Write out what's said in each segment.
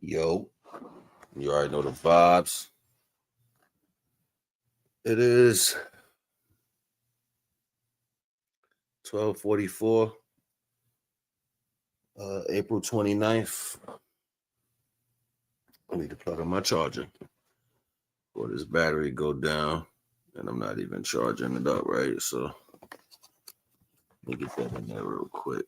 Yo, you already know the vibes. It is 12:44, April 29th. I need to plug in my charger for this battery go down. And I'm not even charging it up, right? So let me get that in there real quick.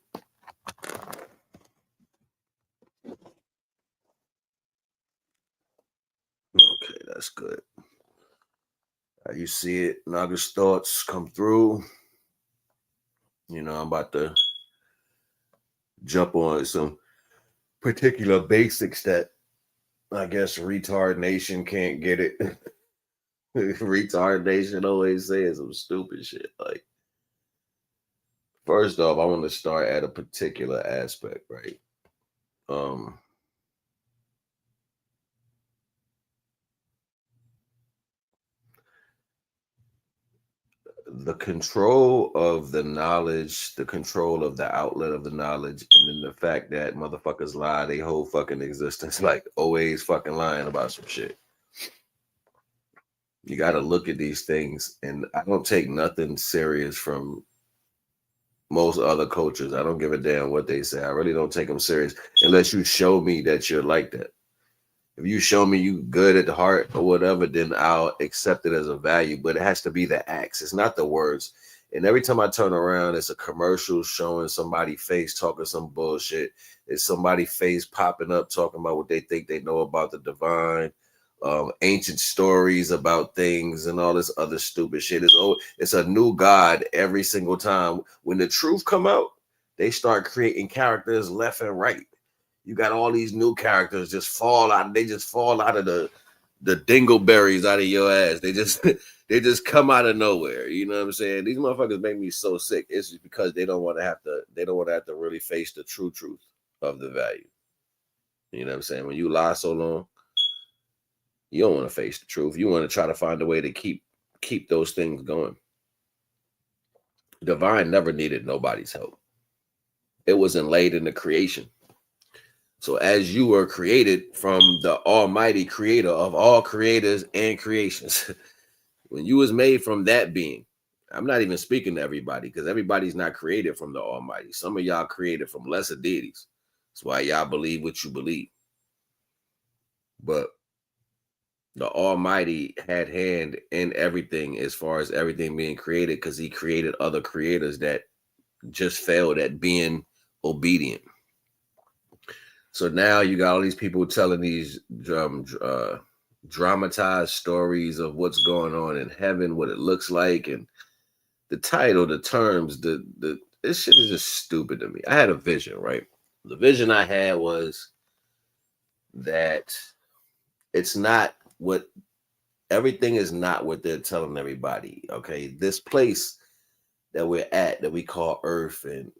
Okay, that's good. You see it, Naga's thoughts come through. I'm about to jump on some particular basics that I guess retard nation can't get it. Retard nation always says some stupid shit. Like, first off, I want to start at a particular aspect, right? Um, the control of the knowledge, the control of the outlet of the knowledge, and then the fact that motherfuckers lie they whole fucking existence, like always fucking lying about some shit. You got to look at these things, and I don't take nothing serious from most other cultures. I don't give a damn what they say. I really don't take them serious unless you show me that you're like that. If you show me you good at the heart or whatever, then I'll accept it as a value. But it has to be the acts. It's not the words. And every time I turn around, it's a commercial showing somebody face talking some bullshit. It's somebody face popping up talking about what they think they know about the divine, ancient stories about things and all this other stupid shit. It's a new god every single time. When the truth come out, they start creating characters left and right. You got all these new characters just fall out. They just fall out of the dingleberries out of your ass. They just they just come out of nowhere. You know what I'm saying? These motherfuckers make me so sick. It's just because they don't want to have to. They don't want to have to really face the true truth of the value. You know what I'm saying? When you lie so long, you don't want to face the truth. You want to try to find a way to keep those things going. Divine never needed nobody's help. It was inlaid in the creation. So as you were created from the almighty creator of all creators and creations, when you was made from that being, I'm not even speaking to everybody because everybody's not created from the almighty. Some of y'all created from lesser deities. That's why y'all believe what you believe. But the almighty had hand in everything as far as everything being created because he created other creators that just failed at being obedient. So now you got all these people telling these dramatized stories of what's going on in heaven, what it looks like, and the title, the terms, the this shit is just stupid to me. I had a vision, right? The vision I had was that it's not what everything is not what they're telling everybody. Okay, this place that we're at that we call Earth, and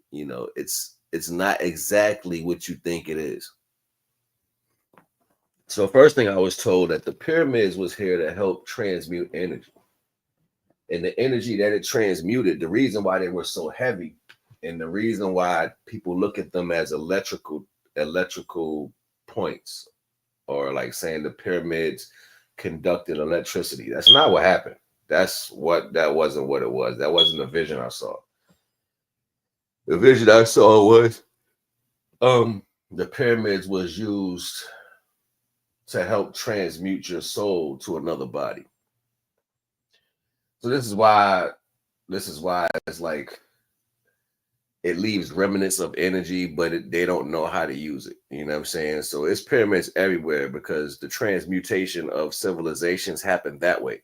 it's not exactly what you think it is. So first thing I was told that the pyramids was here to help transmute energy. And the energy that it transmuted, the reason why they were so heavy and the reason why people look at them as electrical points or like saying the pyramids conducted electricity. That's not what happened. That wasn't what it was. That wasn't the vision I saw. The vision I saw was the pyramids was used to help transmute your soul to another body. So this is why it's like it leaves remnants of energy, but they don't know how to use it. You know what I'm saying? So it's pyramids everywhere because the transmutation of civilizations happened that way.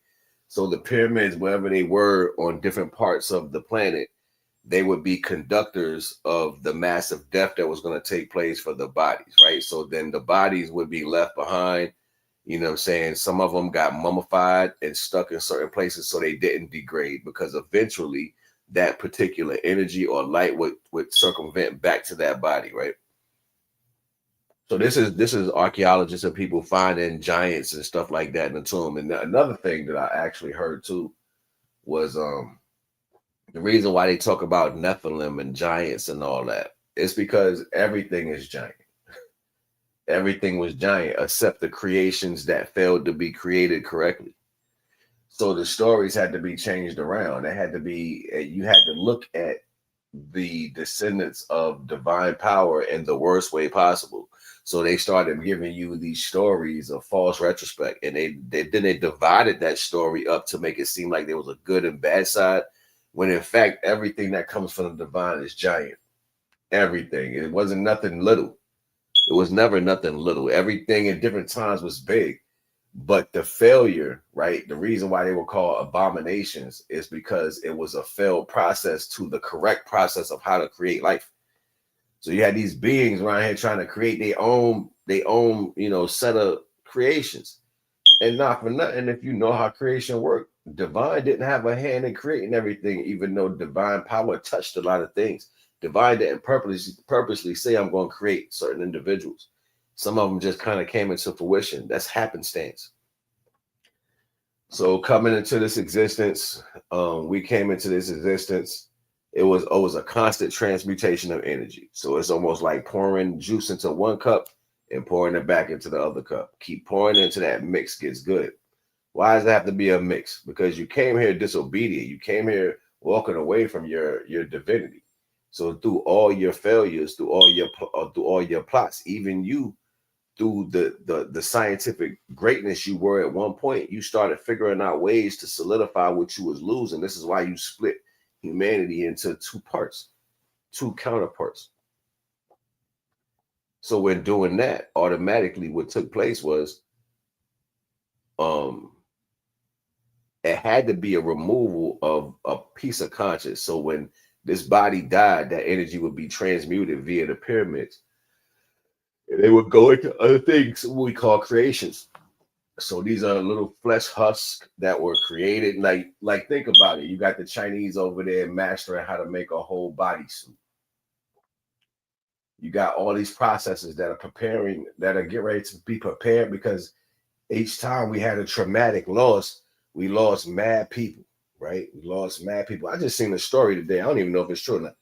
So the pyramids, wherever they were on different parts of the planet, they would be conductors of the massive death that was going to take place for the bodies, right? So then the bodies would be left behind. You know what I'm saying? Some of them got mummified and stuck in certain places so they didn't degrade because eventually that particular energy or light would circumvent back to that body, right? So this is archaeologists and people finding giants and stuff like that in the tomb. And another thing that I actually heard too was the reason why they talk about Nephilim and giants and all that is because everything is giant. Everything was giant except the creations that failed to be created correctly. So the stories had to be changed around. It had to be, you had to look at the descendants of divine power in the worst way possible. So they started giving you these stories of false retrospect, and they divided that story up to make it seem like there was a good and bad side, when in fact everything that comes from the divine is giant. Everything. It wasn't nothing little. It was never nothing little. Everything in different times was big. But the failure, right? The reason why they were called abominations is because it was a failed process to the correct process of how to create life. So you had these beings around here trying to create their own, set of creations. And not for nothing, if you know how creation worked, divine didn't have a hand in creating everything, even though divine power touched a lot of things. Divine didn't purposely say, I'm going to create certain individuals. Some of them just kind of came into fruition. That's happenstance. So coming into this existence, we came into this existence. It was a constant transmutation of energy. So it's almost like pouring juice into one cup and pouring it back into the other cup. Keep pouring into that mix gets good. Why does it have to be a mix? Because you came here disobedient. You came here walking away from your divinity. So through all your failures, through all your plots, even you, through the scientific greatness you were at one point, you started figuring out ways to solidify what you was losing. This is why you split humanity into two parts, two counterparts. So when doing that, automatically what took place was um it had to be a removal of a piece of conscious. So when this body died, that energy would be transmuted via the pyramids. And they would go into other things we call creations. So these are little flesh husks that were created. Like think about it. You got the Chinese over there mastering how to make a whole bodysuit. You got all these processes that are preparing, that are getting ready to be prepared, because each time we had a traumatic loss, we lost mad people, right? We lost mad people. I just seen a story today. I don't even know if it's true or not.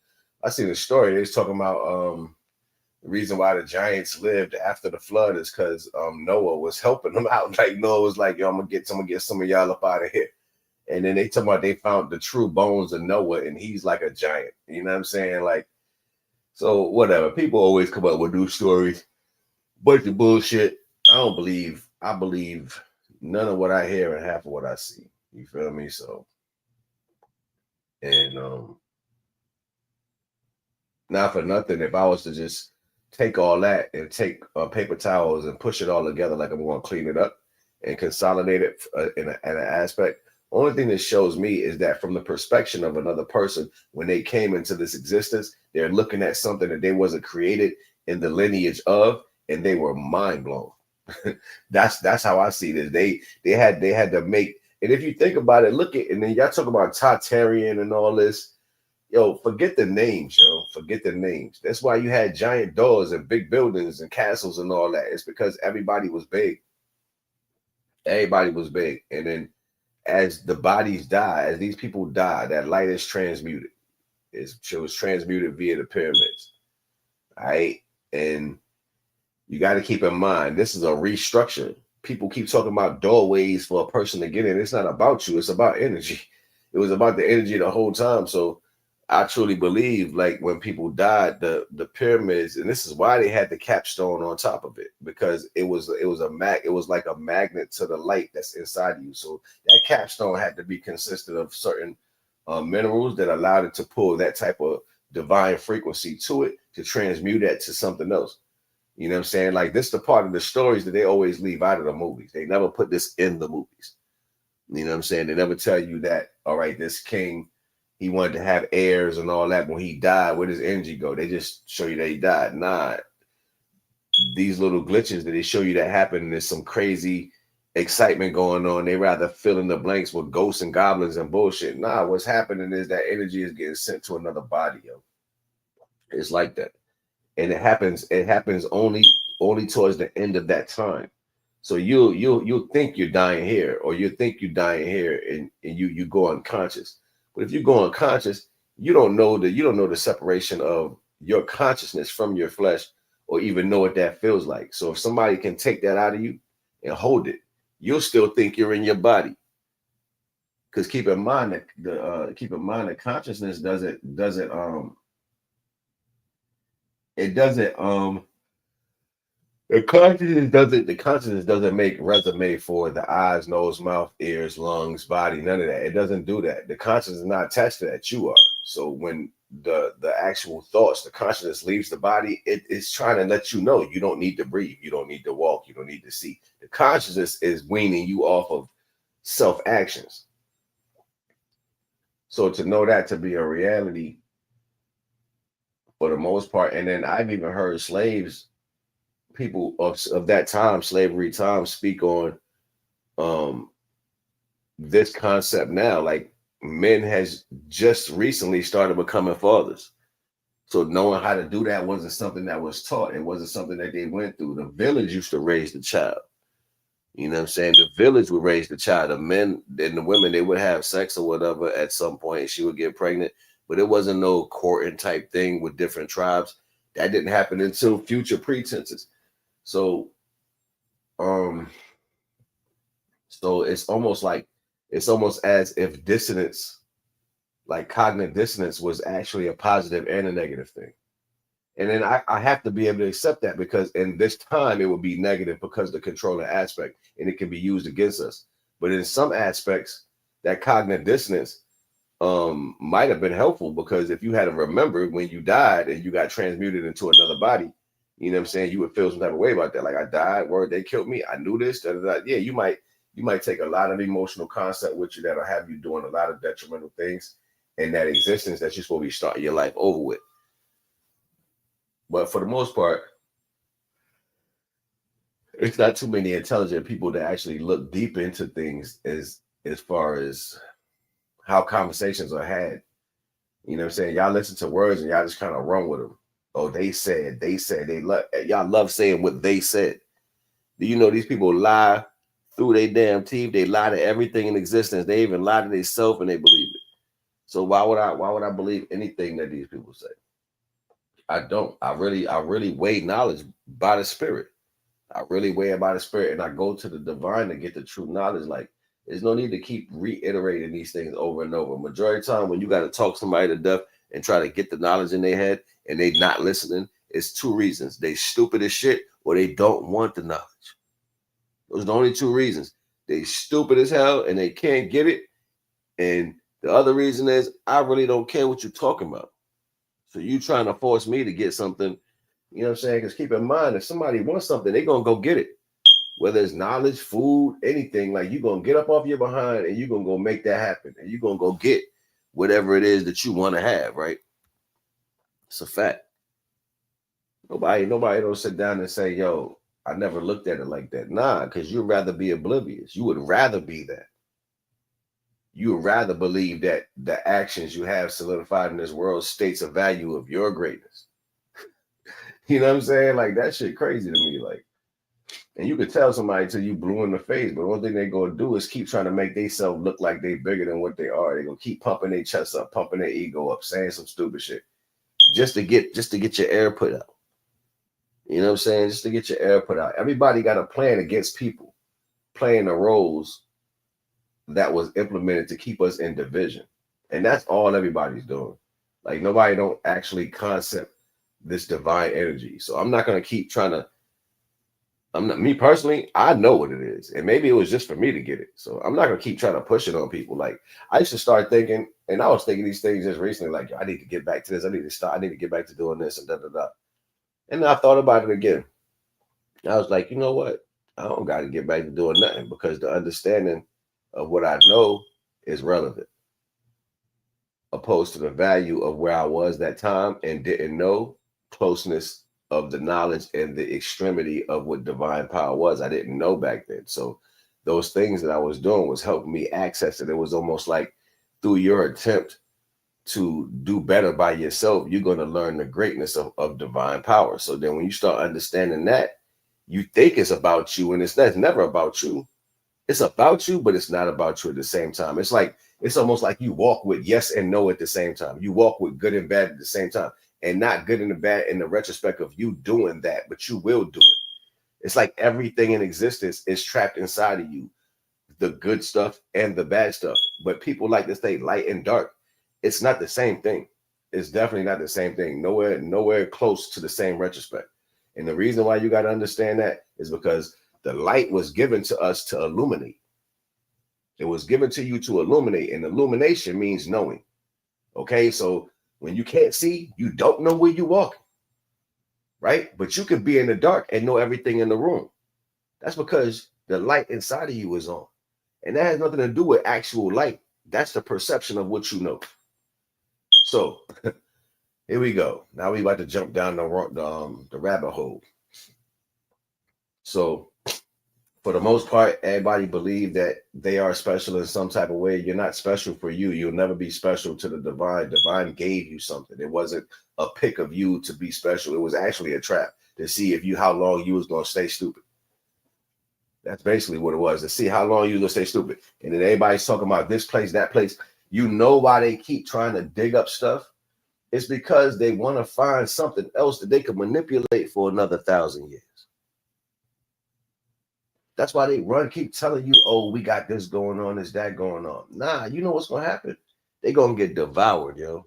I seen a story. They was talking about the reason why the giants lived after the flood is because Noah was helping them out. Like Noah was like, "Yo, I'm gonna get some of y'all up out of here." And then they talking about they found the true bones of Noah, and he's like a giant. You know what I'm saying? Like, so whatever. People always come up with new stories, bunch of bullshit. I believe none of what I hear and half of what I see. You feel me? So, and not for nothing, if I was to just take all that and take paper towels and push it all together, like I'm going to clean it up and consolidate it in an aspect. Only thing that shows me is that from the perspective of another person, when they came into this existence, they're looking at something that they wasn't created in the lineage of, and they were mind blown. That's how I see this. They had to make, and if you think about it, look at, and then y'all talk about Tartarian and all this. Yo, forget the names, yo. Forget the names. That's why you had giant doors and big buildings and castles and all that. It's because everybody was big. Everybody was big. And then as the bodies die, as these people die, that light is transmuted. It was transmuted via the pyramids. All right. And you got to keep in mind, this is a restructure. People keep talking about doorways for a person to get in. It's not about you. It's about energy. It was about the energy the whole time. So I truly believe, like when people died, the pyramids, and this is why they had the capstone on top of it, because it was like a magnet to the light that's inside of you. So that capstone had to be consisted of certain minerals that allowed it to pull that type of divine frequency to it to transmute that to something else. You know what I'm saying? Like this is the part of the stories that they always leave out of the movies. They never put this in the movies. You know what I'm saying? They never tell you that, all right, this king, he wanted to have heirs and all that. When he died, where does energy go? They just show you that he died. Nah, these little glitches that they show you that happen, there's some crazy excitement going on. They rather fill in the blanks with ghosts and goblins and bullshit. Nah, what's happening is that energy is getting sent to another body, yo. It's like that. And it happens only towards the end of that time. So you'll think you're dying here, or you think you're dying here, and you go unconscious. But if you go unconscious, you don't know the separation of your consciousness from your flesh or even know what that feels like. So if somebody can take that out of you and hold it, you'll still think you're in your body. Because keep in mind that the consciousness doesn't the consciousness doesn't make resume for the eyes, nose, mouth, ears, lungs, body, none of that. It doesn't do that. The consciousness is not attached to that. You are. So when the actual thoughts, the consciousness leaves the body, it's trying to let you know you don't need to breathe, you don't need to walk, you don't need to see. The consciousness is weaning you off of self actions. So to know that to be a reality for the most part, and then I've even heard slaves, people of that time, slavery time, speak on um this concept now. Like men has just recently started becoming fathers. So knowing how to do that wasn't something that was taught. It wasn't something that they went through. The village used to raise the child. You know what I'm saying? The village would raise the child. The men and the women, they would have sex or whatever at some point. She would get pregnant, but it wasn't no courting type thing with different tribes. That didn't happen until future pretenses. So, um, so it's almost as if dissonance, like cognitive dissonance, was actually a positive and a negative thing. And then I have to be able to accept that, because in this time it would be negative because of the controlling aspect, and it can be used against us. But in some aspects, that cognitive dissonance might have been helpful, because if you had to remember when you died and you got transmuted into another body, you know what I'm saying, you would feel some type of way about that. Like, I died, word, they killed me, I knew this, da, da, da. Yeah, you might take a lot of emotional concept with you that'll have you doing a lot of detrimental things in that existence that you're supposed to be starting your life over with. But for the most part, it's not too many intelligent people that actually look deep into things as far as how conversations are had. You know what I'm saying? Y'all listen to words and y'all just kind of run with them. Oh, they said, y'all love saying what they said. Do you know these people lie through their damn teeth? They lie to everything in existence. They even lie to themselves and they believe it. So why would I believe anything that these people say? I don't. I really weigh knowledge by the spirit. I really weigh it by the spirit, and I go to the divine to get the true knowledge. Like, there's no need to keep reiterating these things over and over. Majority of the time, when you got to talk somebody to death and try to get the knowledge in their head and they not listening, it's two reasons: they stupid as shit, or they don't want the knowledge. Those are the only two reasons. They stupid as hell and they can't get it, and the other reason is I really don't care what you're talking about. So you trying to force me to get something, you know what I'm saying? Because keep in mind, if somebody wants something, they're gonna go get it. Whether it's knowledge, food, anything, like, you're gonna get up off your behind and you're gonna go make that happen. And you're gonna go get whatever it is that you want to have, right? It's a fact. Nobody don't sit down and say, yo, I never looked at it like that. Nah, because you'd rather be oblivious. You would rather be that. You would rather believe that the actions you have solidified in this world states a value of your greatness. You know what I'm saying? Like, that shit crazy to me. Like, and you could tell somebody till you blue in the face, but one thing they're gonna do is keep trying to make themselves look like they bigger than what they are. They're gonna keep pumping their chest up, pumping their ego up, saying some stupid shit just to get your air put out. You know what I'm saying? Just to get your air put out. Everybody got a plan against people playing the roles that was implemented to keep us in division. And that's all everybody's doing. Like, nobody don't actually concept this divine energy. So I'm not gonna keep trying to. I'm not, me personally, I know what it is. And maybe it was just for me to get it. So I'm not gonna keep trying to push it on people. Like, I used to start thinking, and I was thinking these things just recently, like, I need to get back to this. I need to get back to doing this and da da da. And I thought about it again. I was like, you know what? I don't got to get back to doing nothing, because the understanding of what I know is relevant, opposed to the value of where I was that time and didn't know, closeness of the knowledge and the extremity of what divine power was. I didn't know back then. So those things that I was doing was helping me access it. It was almost like, through your attempt to do better by yourself, you're going to learn the greatness of divine power. So then when you start understanding that, you think it's about you, and that's never about you. It's about you, but it's not about you at the same time. It's almost like you walk with yes and no at the same time. You walk with good and bad at the same time. and not good and the bad in the retrospect of you doing that, but you will do it. It's like everything in existence is trapped inside of you, the good stuff and the bad stuff. But people like to say light and dark. It's not the same thing. It's definitely not the same thing. Nowhere close to the same retrospect. And the reason why you got to understand that is because the light was given to us to illuminate. It was given to you to illuminate, and illumination means knowing. Okay, so when you can't see, you don't know where you walk, right? But you could be in the dark and know everything in the room. That's because the light inside of you is on. And that has nothing to do with actual light. That's the perception of what you know. So here we go. Now we about to jump down the rabbit hole. So for the most part, everybody believe that they are special in some type of way. You're not special for you. You'll never be special to the divine. Divine gave you something. It wasn't a pick of you to be special. It was actually a trap to see how long you was going to stay stupid. That's basically what it was, to see how long you was going to stay stupid. And then everybody's talking about this place, that place. You know why they keep trying to dig up stuff? It's because they want to find something else that they can manipulate for another 1,000 years. That's why they keep telling you, oh, we got this going on, is that going on? Nah, you know what's going to happen? They're going to get devoured, yo.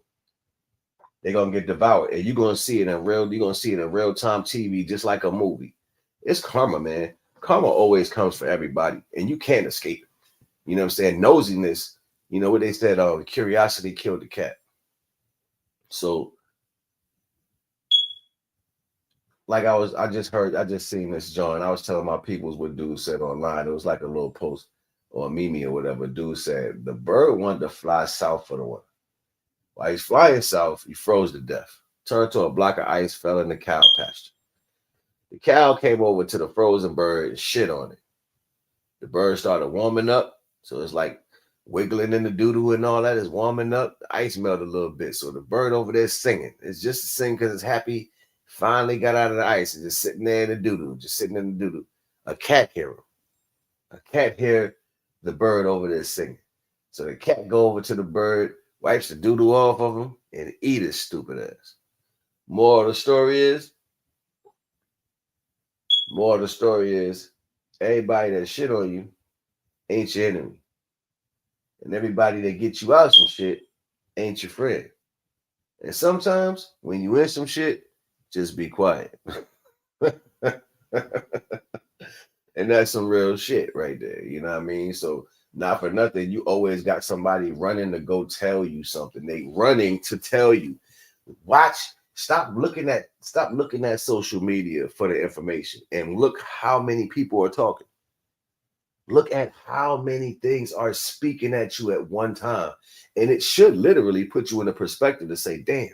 They're going to get devoured. And you're going to see it in real-time TV, just like a movie. It's karma, man. Karma always comes for everybody, and you can't escape it. You know what I'm saying? Nosiness, you know what they said, curiosity killed the cat. So, like I just seen this, John. I was telling my peoples what dude said online. It was like a little post or a meme or whatever. Dude said the bird wanted to fly south for the winter. While he's flying south, he froze to death, turned to a block of ice, fell in the cow pasture. The cow came over to the frozen bird and shit on it. The bird started warming up, so it's like wiggling in the doo-doo and all that is warming up. The ice melted a little bit, so the bird over there singing. It's just singing because it's happy. Finally got out of the ice and just sitting there in the doo-doo, just sitting in the doo-doo. A cat hear him. A cat hear the bird over there singing. So the cat go over to the bird, wipes the doo-doo off of him, and eat his stupid ass. Moral of the story is, everybody that shit on you ain't your enemy. And everybody that gets you out some shit ain't your friend. And sometimes when you in some shit, just be quiet. And that's some real shit right there. You know what I mean? So not for nothing, you always got somebody running to go tell you something. They running to tell you. Stop looking at social media for the information and look how many people are talking. Look at how many things are speaking at you at one time. And it should literally put you in a perspective to say, damn,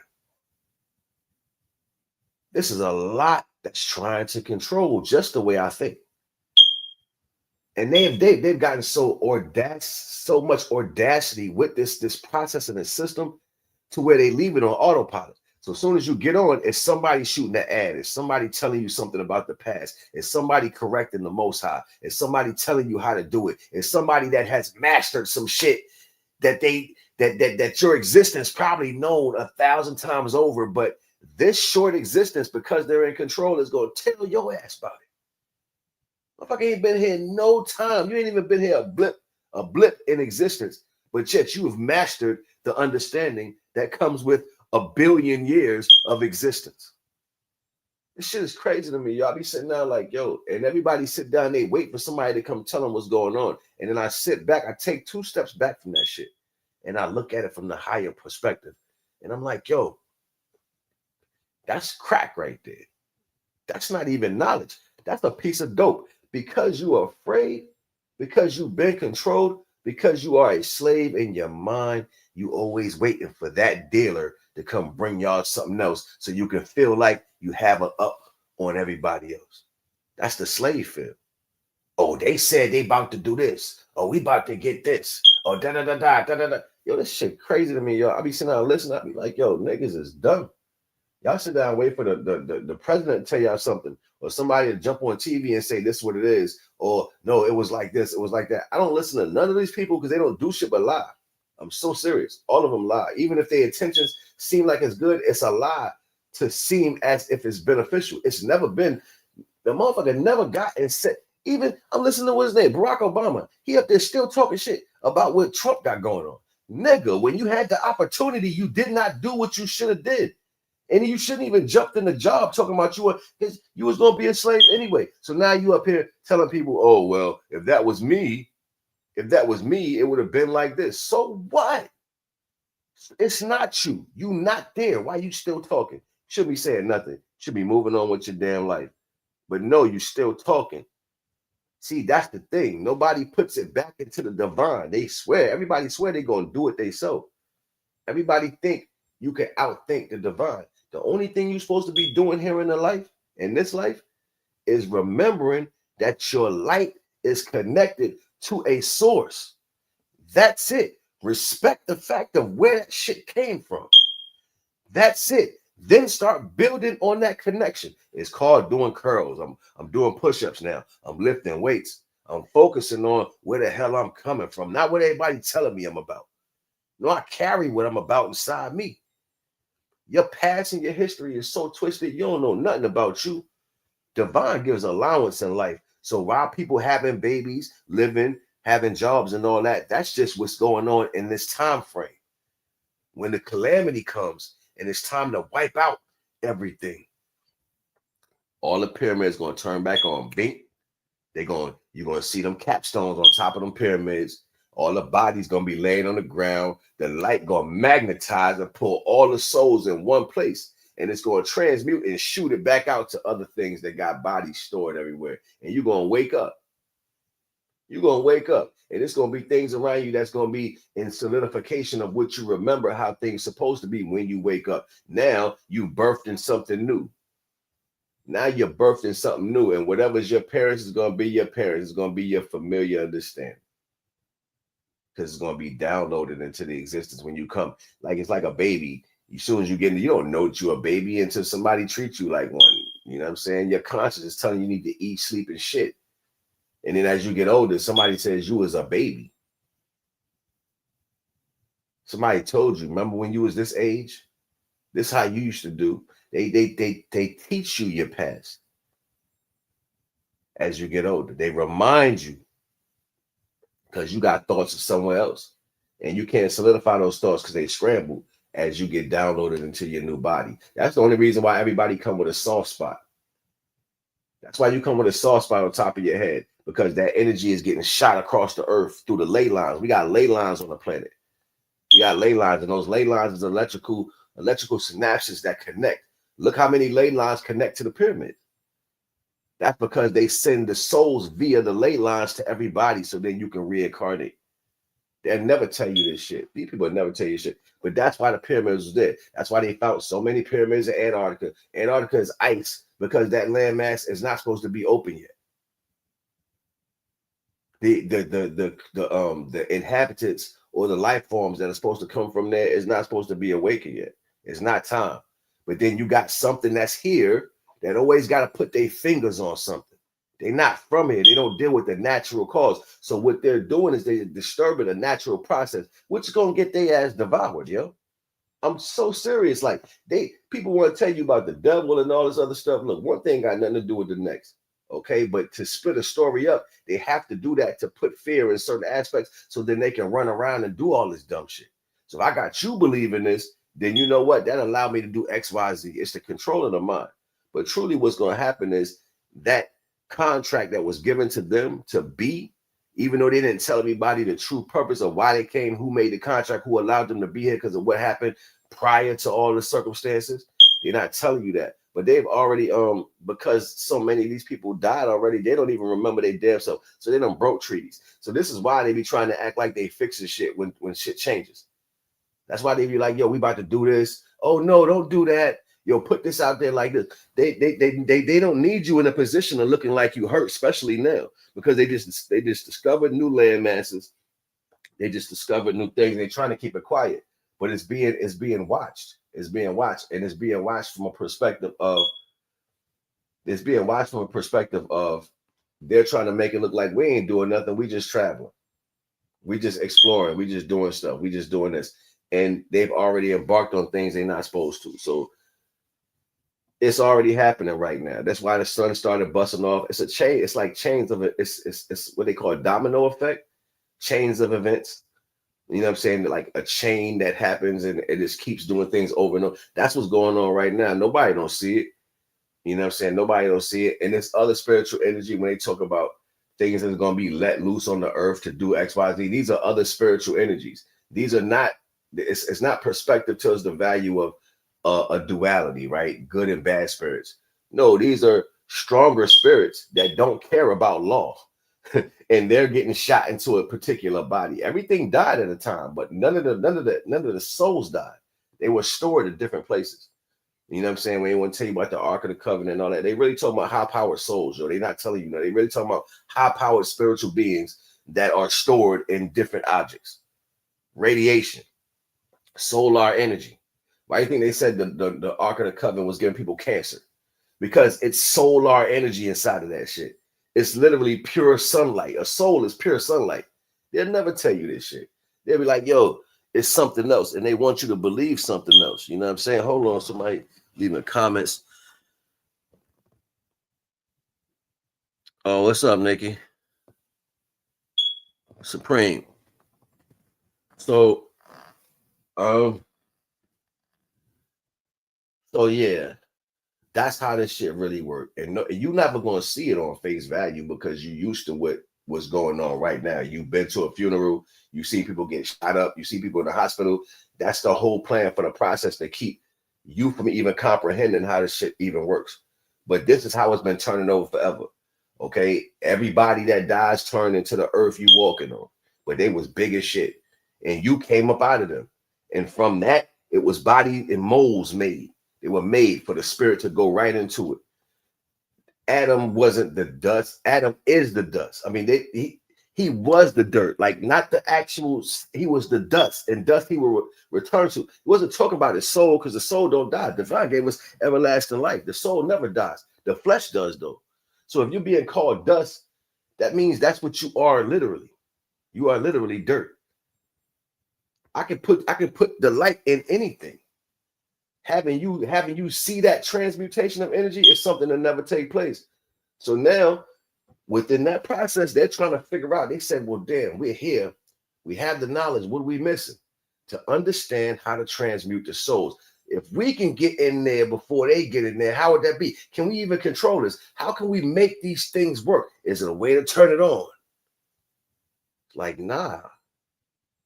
this is a lot that's trying to control just the way I think. And they've gotten so much audacity with this process and this system to where they leave it on autopilot. So as soon as you get on, it's somebody shooting an ad. It's somebody telling you something about the past. It's somebody correcting the Most High. It's somebody telling you how to do it. It's somebody that has mastered some shit that your existence probably known 1,000 times over. But this short existence, because they're in control, is going to tell your ass about it. Motherfucker ain't been here no time. You ain't even been here a blip in existence. But yet you have mastered the understanding that comes with 1 billion years of existence. This shit is crazy to me. Y'all be sitting down like, yo, and everybody sit down, they wait for somebody to come tell them what's going on. And then I sit back, I take 2 steps back from that shit. And I look at it from the higher perspective. And I'm like, yo, that's crack right there. That's not even knowledge. That's a piece of dope. Because you are afraid, because you've been controlled, because you are a slave in your mind, you always waiting for that dealer to come bring y'all something else so you can feel like you have an up on everybody else. That's the slave feel. Oh, they said they about to do this. Oh, we about to get this. Oh, da-da-da-da. Yo, this shit crazy to me, yo. I be sitting down listening. I be like, yo, niggas is dumb. Y'all sit down and wait for the president to tell y'all something, or somebody to jump on TV and say this is what it is, or no, it was like this, it was like that. I don't listen to none of these people because they don't do shit but lie. I'm so serious. All of them lie. Even if their intentions seem like it's good, it's a lie to seem as if it's beneficial. It's never been. The motherfucker never got and said, even I'm listening to what's his name, Barack Obama. He up there still talking shit about what Trump got going on. Nigga, when you had the opportunity, you did not do what you should have did. And you shouldn't even jumped in the job talking about you was gonna be a slave anyway. So now you up here telling people, oh well, if that was me, it would have been like this. So what? It's not you. You not there. Why you still talking? Should be saying nothing. Should be moving on with your damn life. But no, you still talking. See, that's the thing. Nobody puts it back into the divine. They swear. Everybody swear they're gonna do it themselves. Everybody think you can outthink the divine. The only thing you're supposed to be doing here in this life, is remembering that your light is connected to a source. That's it. Respect the fact of where that shit came from. That's it. Then start building on that connection. It's called doing curls. I'm doing push-ups now. I'm lifting weights. I'm focusing on where the hell I'm coming from, not what everybody telling me I'm about. No, I carry what I'm about inside me. Your past and your history is so twisted, you don't know nothing about you. Divine gives allowance in life. So while people having babies, living, having jobs and all that, that's just what's going on in this time frame. When the calamity comes and it's time to wipe out everything, all the pyramids going to turn back on. Bink. You're going to see them capstones on top of them pyramids. All the bodies going to be laying on the ground. The light going to magnetize and pull all the souls in one place. And it's going to transmute and shoot it back out to other things that got bodies stored everywhere. And you're going to wake up. You're going to wake up. And it's going to be things around you that's going to be in solidification of what you remember how things supposed to be when you wake up. Now you birthed in something new. Now you're birthed in something new. And whatever's your parents is going to be your parents. It's going to be your familiar understanding. Because it's going to be downloaded into the existence when you come. Like it's like a baby. As soon as you get in, you don't know that you're a baby until somebody treats you like one. You know what I'm saying? Your conscience is telling you need to eat, sleep, and shit. And then as you get older, somebody says you was a baby. Somebody told you, remember when you was this age? This is how you used to do. They teach you your past as you get older. They remind you because you got thoughts of somewhere else. And you can't solidify those thoughts because they scramble as you get downloaded into your new body. That's the only reason why everybody come with a soft spot. That's why you come with a soft spot on top of your head, because that energy is getting shot across the earth through the ley lines. We got ley lines on the planet. We got ley lines, and those ley lines is electrical synapses that connect. Look how many ley lines connect to the pyramid. That's because they send the souls via the ley lines to everybody so then you can reincarnate. They'll never tell you this shit. These people never tell you shit. But that's why the pyramids was there. That's why they found so many pyramids in Antarctica. Antarctica is ice because that landmass is not supposed to be open yet. The inhabitants or the life forms that are supposed to come from there is not supposed to be awakened yet. It's not time. But then you got something that's here that always got to put their fingers on something. They're not from here. They don't deal with the natural cause. So what they're doing is they're disturbing the natural process, which is going to get their ass devoured, yo. I'm so serious. Like people want to tell you about the devil and all this other stuff. Look, one thing got nothing to do with the next. Okay, but to split a story up, they have to do that to put fear in certain aspects so then they can run around and do all this dumb shit. So if I got you believing this, then you know what? That allowed me to do X, Y, Z. It's the control of the mind. But truly what's going to happen is that contract that was given to them to be, even though they didn't tell everybody the true purpose of why they came, who made the contract, who allowed them to be here because of what happened prior to all the circumstances, they're not telling you that. But they've already, because so many of these people died already, they don't even remember their damn self. So they done broke treaties. So this is why they be trying to act like they fixing shit when shit changes. That's why they be like, yo, we about to do this. Oh no, don't do that. Yo, put this out there like this. They don't need you in a position of looking like you hurt, especially now, because they just discovered new land masses. They just discovered new things. They're trying to keep it quiet, but it's being watched. It's being watched, and it's being watched from a perspective of they're trying to make it look like we ain't doing nothing. We just traveling. We just exploring. We just doing stuff. We just doing this. And they've already embarked on things they're not supposed to. So It's already happening right now. That's why the sun started busting off. It's a chain. It's like chains of it. It's what they call a domino effect, chains of events. You know what I'm saying? Like a chain that happens and it just keeps doing things over and over. That's what's going on right now. Nobody don't see it. You know what I'm saying? Nobody don't see it. And this other spiritual energy, when they talk about things that's going to be let loose on the earth to do X, Y, Z, these are other spiritual energies. These are not, it's not perspective tells the value of a duality, right? Good and bad spirits. No, these are stronger spirits that don't care about law. And they're getting shot into a particular body. Everything died at a time, but none of the souls died. They were stored in different places. You know what I'm saying? When anyone tell you about the Ark of the Covenant and all that, they really talking about high-powered souls, yo. They're not telling you, they really talking about high-powered spiritual beings that are stored in different objects. Radiation, solar energy. Why do you think they said the Ark of the Covenant was giving people cancer? Because it's solar energy inside of that shit. It's literally pure sunlight. A soul is pure sunlight. They'll never tell you this shit. They'll be like, yo, it's something else. And they want you to believe something else. You know what I'm saying? Hold on, somebody leaving comments. Oh, what's up, Nikki? Supreme. So yeah, that's how this shit really worked. And no, you're never going to see it on face value because you're used to what's going on right now. You've been to a funeral, you see people get shot up, you see people in the hospital. That's the whole plan for the process to keep you from even comprehending how this shit even works. But this is how it's been turning over forever. Okay, everybody that dies turned into the earth you walking on, but they was big as shit, and you came up out of them, and from that it was body and molds made. They were made for the spirit to go right into it. Adam wasn't the dust. Adam is the dust. I mean, he was the dirt, like not the actual. He was the dust, and dust he will return to. He wasn't talking about his soul because the soul don't die. Divine gave us everlasting life. The soul never dies. The flesh does though. So if you're being called dust, that means that's what you are literally. You are literally dirt. I can put the light in anything. Having you see that transmutation of energy is something that never take place. So now within that process, they're trying to figure out. They said, well, damn, we're here. We have the knowledge. What are we missing? To understand how to transmute the souls. If we can get in there before they get in there, how would that be? Can we even control this? How can we make these things work? Is it a way to turn it on? Like, nah.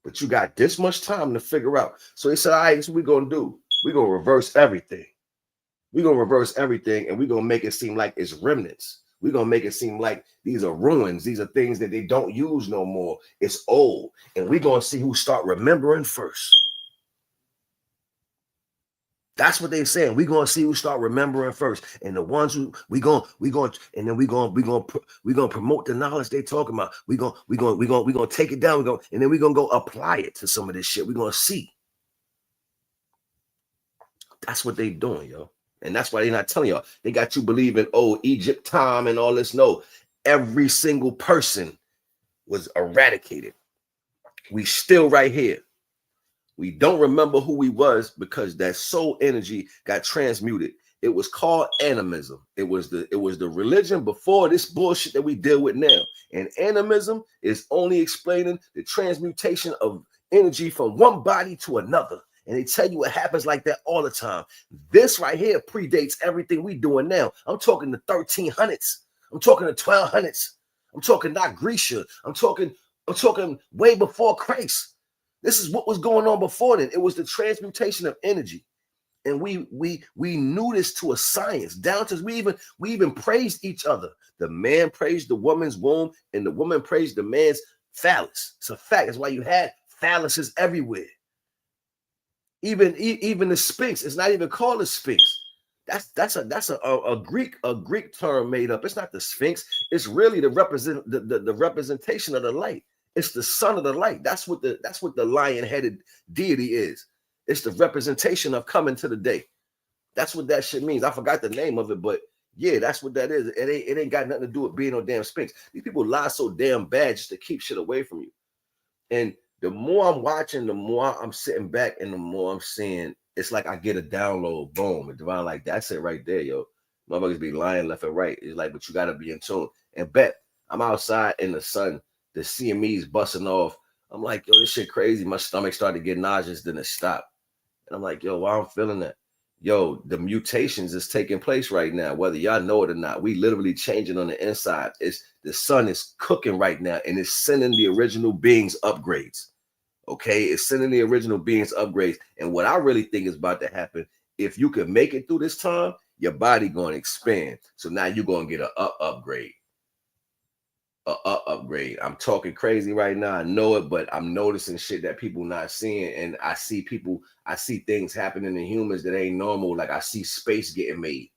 But you got this much time to figure out. So they said, all right, this is what we're going to do. We're going to reverse everything. We're going to reverse everything, and we're going to make it seem like it's remnants. We're going to make it seem like these are ruins. These are things that they don't use no more. It's old. And we're going to see who start remembering first. That's what they're saying. We're going to see who start remembering first. And the ones who we're going to promote the knowledge they're talking about. We're going to take it down. And then we're going to go apply it to some of this shit. We're going to see. That's what they're doing, yo. And that's why they're not telling y'all. They got you believing, oh, Egypt time and all this. No, every single person was eradicated. We still right here. We don't remember who we was because that soul energy got transmuted. It was called animism. It was the religion before this bullshit that we deal with now. And animism is only explaining the transmutation of energy from one body to another. And they tell you it happens like that all the time. This right here predates everything we doing now. I'm talking the 1300s. I'm talking the 1200s. I'm talking not Grecia. I'm talking way before Christ. This is what was going on before then. It was the transmutation of energy. And we knew this to a science, down to we even praised each other. The man praised the woman's womb, and the woman praised the man's phallus. It's a fact. That's why you had phalluses everywhere. Even the Sphinx, it's not even called a Sphinx. That's a Greek term made up. It's not the Sphinx. It's really the representation of the light. It's the son of the light. That's what the lion-headed deity is. It's the representation of coming to the day. That's what that shit means. I forgot the name of it, but yeah, that's what that is. It ain't got nothing to do with being no damn Sphinx. These people lie so damn bad just to keep shit away from you. And the more I'm watching, the more I'm sitting back, and the more I'm seeing it's like I get a download, boom, and divine like that's it right there, yo. Motherfuckers be lying left and right. It's like, but you gotta be in tune. And bet I'm outside in the sun, the CME's busting off. I'm like, yo, this shit crazy. My stomach started getting nauseous, then it stopped. And I'm like, yo, why I'm feeling that? Yo, the mutations is taking place right now, whether y'all know it or not. We literally changing on the inside. It's the sun is cooking right now, and it's sending the original beings upgrades. Okay, it's sending the original beings upgrades. And what I really think is about to happen, if you can make it through this time, your body going to expand. So now you're going to get a upgrade. Upgrade. I'm talking crazy right now. I know it, but I'm noticing shit that people not seeing. And I see things happening in humans that ain't normal. Like I see space getting made.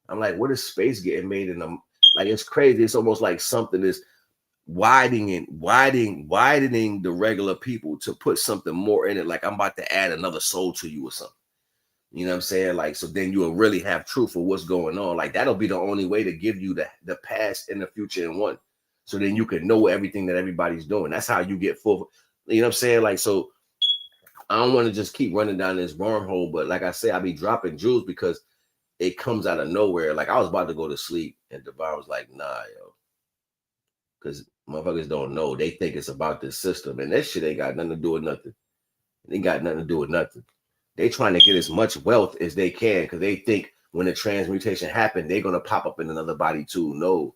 I'm like, what is space getting made in them? Like it's crazy. It's almost like something is widening the regular people to put something more in it. Like I'm about to add another soul to you or something. You know what I'm saying? Like, so then you'll really have truth of what's going on. Like that'll be the only way to give you the past and the future in one. So then you can know everything that everybody's doing. That's how you get full. You know what I'm saying? Like, so I don't want to just keep running down this wormhole, but like I say, I be dropping jewels because it comes out of nowhere. Like I was about to go to sleep and Devon was like, nah, yo. Because motherfuckers don't know. They think it's about this system. And that shit ain't got nothing to do with nothing. It ain't got nothing to do with nothing. They trying to get as much wealth as they can because they think when the transmutation happened, they're going to pop up in another body too. No.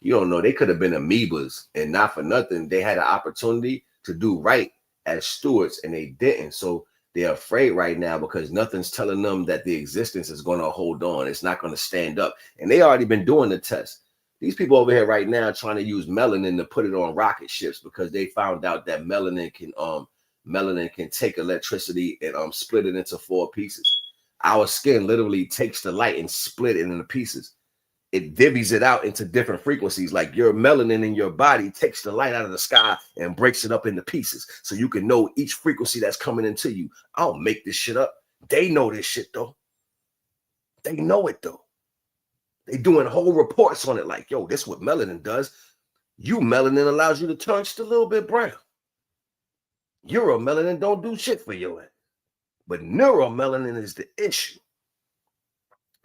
You don't know. They could have been amoebas, and not for nothing. They had an opportunity to do right as stewards, and they didn't. So they're afraid right now because nothing's telling them that the existence is going to hold on. It's not going to stand up. And they already been doing the test. These people over here right now trying to use melanin to put it on rocket ships because they found out that melanin can take electricity and split it into 4 pieces. Our skin literally takes the light and split it into pieces. It divvies it out into different frequencies. Like your melanin in your body takes the light out of the sky and breaks it up into pieces so you can know each frequency that's coming into you. I don't make this shit up. They know this shit though. They know it though. They doing whole reports on it like, yo, this is what melanin does. Melanin allows you to turn just a little bit brown. Euromelanin don't do shit for your ass. But neuromelanin is the issue.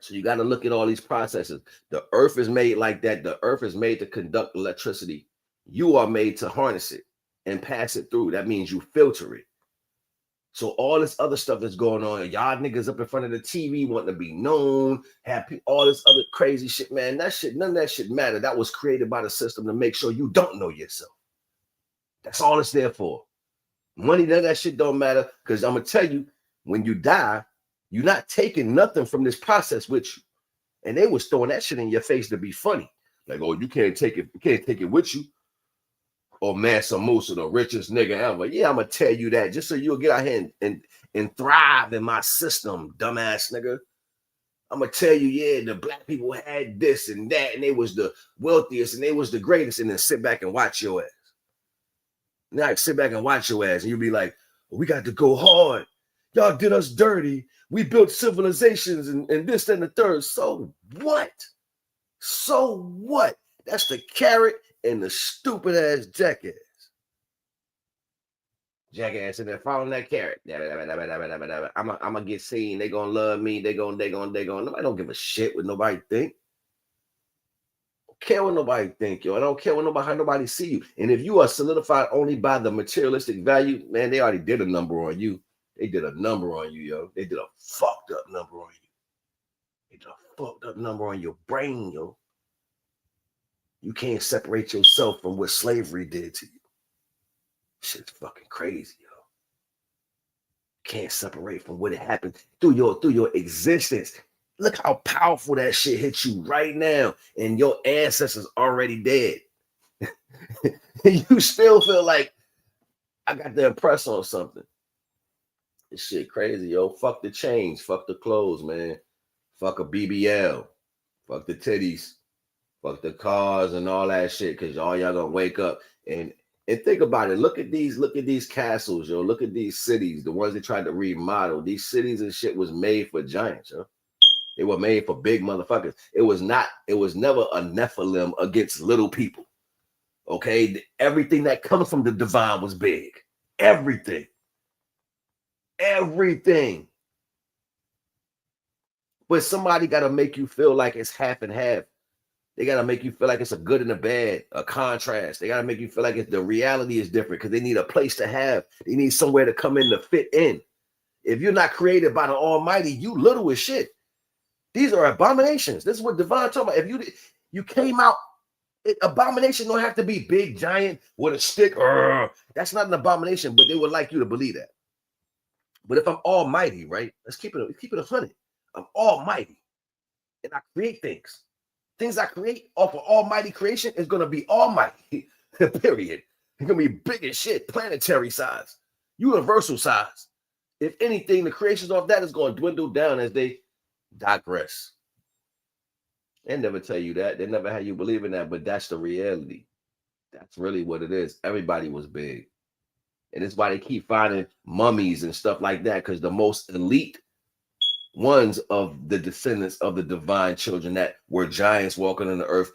So you got to look at all these processes. The earth is made like that. The earth is made to conduct electricity. You are made to harness it and pass it through. That means you filter it. So all this other stuff that's going on, y'all niggas up in front of the TV wanting to be known, have all this other crazy shit, man. That shit, none of that shit matter. That was created by the system to make sure you don't know yourself. That's all it's there for. Money, none of that shit don't matter. Because I'm gonna tell you, when you die, you're not taking nothing from this process with you. And they was throwing that shit in your face to be funny. Like, oh, you can't take it with you. Or Mansa Musa, the richest nigga ever. Yeah, I'm gonna tell you that just so you'll get out here and thrive in my system, dumbass nigga. I'm gonna tell you, yeah, the black people had this and that, and they was the wealthiest and they was the greatest, and then sit back and watch your ass. Now I sit back and watch your ass, and you'll be like, well, we got to go hard. Y'all did us dirty. We built civilizations and this, that, and the third. So what? So what? That's the carrot and the stupid ass jackass. Jackass in there following that carrot. I'm gonna get seen. They gonna love me. They gonna. Nobody don't give a shit what nobody think. I don't care what nobody think, yo. I don't care how nobody see you. And if you are solidified only by the materialistic value, man, they already did a number on you. They did a number on you, yo. They did a fucked up number on you. They did a fucked up number on your brain, yo. You can't separate yourself from what slavery did to you. Shit's fucking crazy, yo. Can't separate from what it happened through your existence. Look how powerful that shit hits you right now, and your ancestors already dead. You still feel like I got to impress on something. This shit crazy, yo. Fuck the chains, fuck the clothes, man. Fuck a BBL, fuck the titties, fuck the cars and all that shit. Cause all y'all gonna wake up and think about it. Look at these castles, yo. Look at these cities, the ones they tried to remodel. These cities and shit was made for giants, yo. They were made for big motherfuckers. It was never a Nephilim against little people. Okay, everything that comes from the divine was big. Everything. But somebody got to make you feel like it's half and half. They got to make you feel like it's a good and a bad, a contrast. They got to make you feel like the reality is different because they need a place to have. They need somewhere to come in to fit in. If you're not created by the Almighty, you little as shit. These are abominations. This is what Divine talking about. If you came out, abomination don't have to be big, giant with a stick. That's not an abomination, but they would like you to believe that. But if I'm Almighty, right? Let's keep it 100. I'm Almighty, and I create things. Things I create off of Almighty creation is gonna be Almighty. Period. It's gonna be big as shit, planetary size, universal size. If anything, the creations off that is going to dwindle down as they digress. They never tell you that. They never have you believe in that, but that's the reality. That's really what it is. Everybody was big. And it's why they keep finding mummies and stuff like that, because the most elite ones of the descendants of the divine children that were giants walking on the earth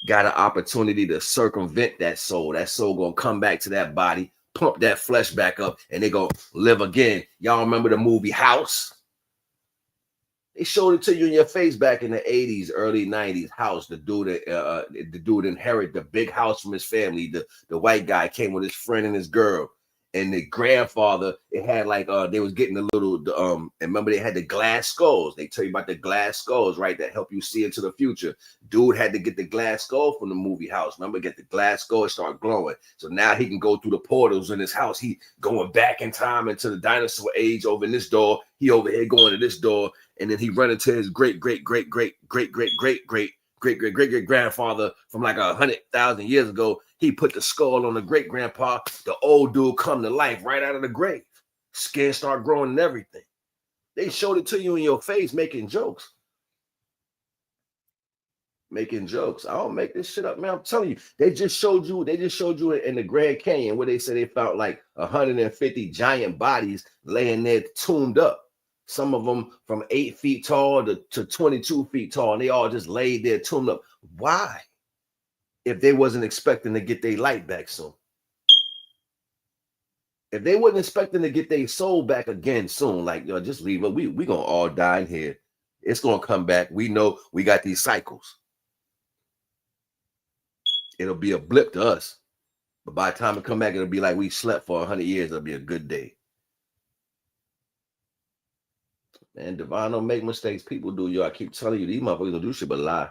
got an opportunity to circumvent that soul. That soul going to come back to that body, pump that flesh back up, and they go live again. Y'all remember the movie House? They showed it to you in your face back in the 80s, early 90s. House, the dude inherited the big house from his family. The white guy came with his friend and his girl. And the grandfather, it had like they was getting a little and remember they had the glass skulls. They tell you about the glass skulls, right? That help you see into the future. Dude had to get the glass skull from the movie House. Remember, get the glass skull and start glowing. So now he can go through the portals in his house. He going back in time into the dinosaur age over in this door. He over here going to this door, and then he run into his great grandfather from like 100,000 years ago. He put the skull on the great grandpa. The old dude come to life right out of the grave. Skin start growing and everything. They showed it to you in your face, making jokes. Making jokes. I don't make this shit up, man. I'm telling you, they just showed you in the Grand Canyon where they said they found like 150 giant bodies laying there tombed up. Some of them from 8 feet tall to 22 feet tall, and they all just laid there tombed up. Why? If they wasn't expecting to get their light back soon. If they wasn't expecting to get their soul back again soon, like, yo, just leave it. We gonna all die in here. It's gonna come back. We know we got these cycles. It'll be a blip to us. But by the time it come back, it'll be like we slept for 100 years. It'll be a good day. And Divine don't make mistakes. People do, yo. I keep telling you, these motherfuckers don't do shit but lie.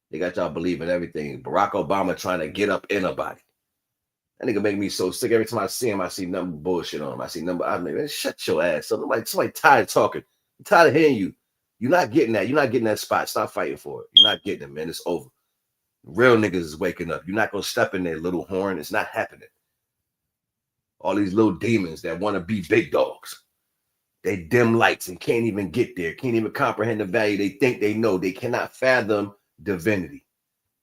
They got y'all believing everything. Barack Obama trying to get up in a body. That nigga make me so sick. Every time I see him, I see nothing bullshit on him. I see nothing. I mean, man, shut your ass up. Somebody tired of talking. I'm tired of hearing you. You're not getting that. You're not getting that spot. Stop fighting for it. You're not getting it, man. It's over. Real niggas is waking up. You're not gonna step in there, little horn. It's not happening. All these little demons that want to be big dogs. They dim lights and can't even get there. Can't even comprehend the value. They think they know. They cannot fathom divinity.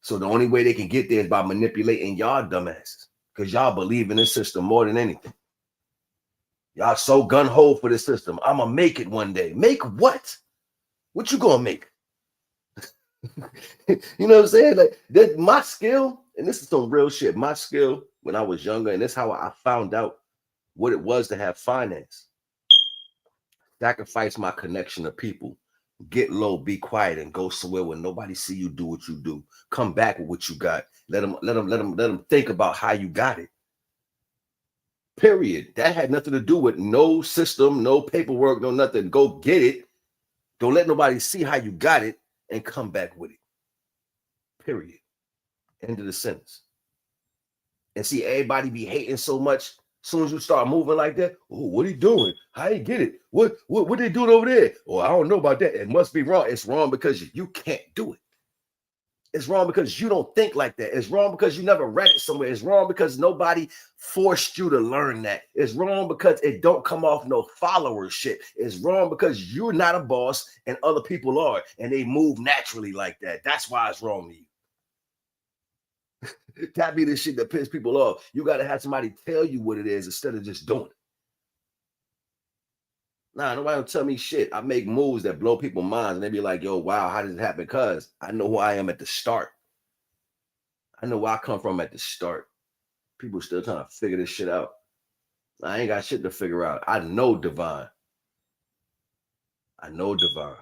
So the only way they can get there is by manipulating y'all dumbasses, because y'all believe in this system more than anything. Y'all so gun-ho for this system. I'm gonna make it one day. Make what? What you gonna make? You know what I'm saying? Like, that my skill, and this is some real shit. My skill when I was younger, and this is how I found out what it was to have finance. Sacrifice my connection to people. Get low, be quiet, and go somewhere where nobody see you do what you do. Come back with what you got. Let them think about how you got it. Period. That had nothing to do with no system, no paperwork, no nothing. Go get it. Don't let nobody see how you got it and come back with it. Period. End of the sentence. And see, everybody be hating so much. As soon as you start moving like that, oh, what are you doing? How you get it? What they doing over there? Oh, I don't know about that. It must be wrong. It's wrong because you can't do it. It's wrong because you don't think like that. It's wrong because you never read it somewhere. It's wrong because nobody forced you to learn that. It's wrong because it don't come off no follower shit. It's wrong because you're not a boss and other people are, and they move naturally like that. That's why it's wrong to you. That be the shit that pisses people off. You got to have somebody tell you what it is instead of just doing it. Nah, nobody don't tell me shit. I make moves that blow people's minds, and they be like, yo, wow, how did it happen? Because I know who I am at the start. I know where I come from at the start. People still trying to figure this shit out. I ain't got shit to figure out. I know divine. I know divine.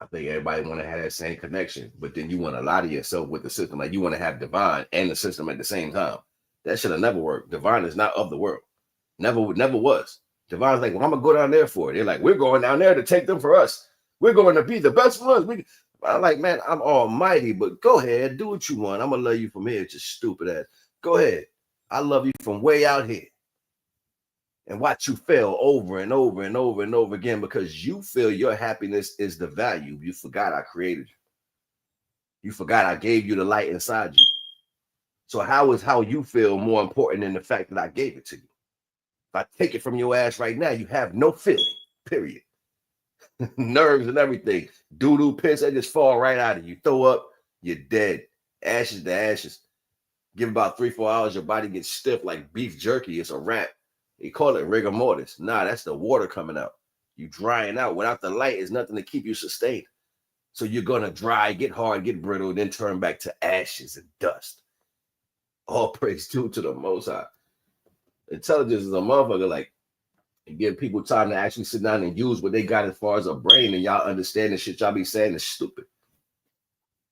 I think everybody want to have that same connection, but then you want to lie to yourself with the system. Like you want to have divine and the system at the same time. That should have never worked. Divine is not of the world. Never was. Divine's like, well, I'm gonna go down there for it. They're like, we're going down there to take them for us. We're going to be the best ones. I'm like, man, I'm almighty, but go ahead, do what you want. I'm gonna love you from here, just stupid ass. Go ahead. I love you from way out here. And watch you fail over and over and over and over again because you feel your happiness is the value. You forgot I created you. You forgot I gave you the light inside you. So how is how you feel more important than the fact that I gave it to you? If I take it from your ass right now, you have no feeling, period. Nerves and everything. Doo-doo, piss, they just fall right out of you. Throw up, you're dead. Ashes to ashes. Give about 3-4 hours, your body gets stiff like beef jerky. It's a wrap. They call it rigor mortis. Nah, that's the water coming out. You drying out. Without the light, there's nothing to keep you sustained. So you're going to dry, get hard, get brittle, then turn back to ashes and dust. All praise due to the Most High. Intelligence is a motherfucker. Like, you give people time to actually sit down and use what they got as far as a brain, and y'all understand the shit y'all be saying is stupid.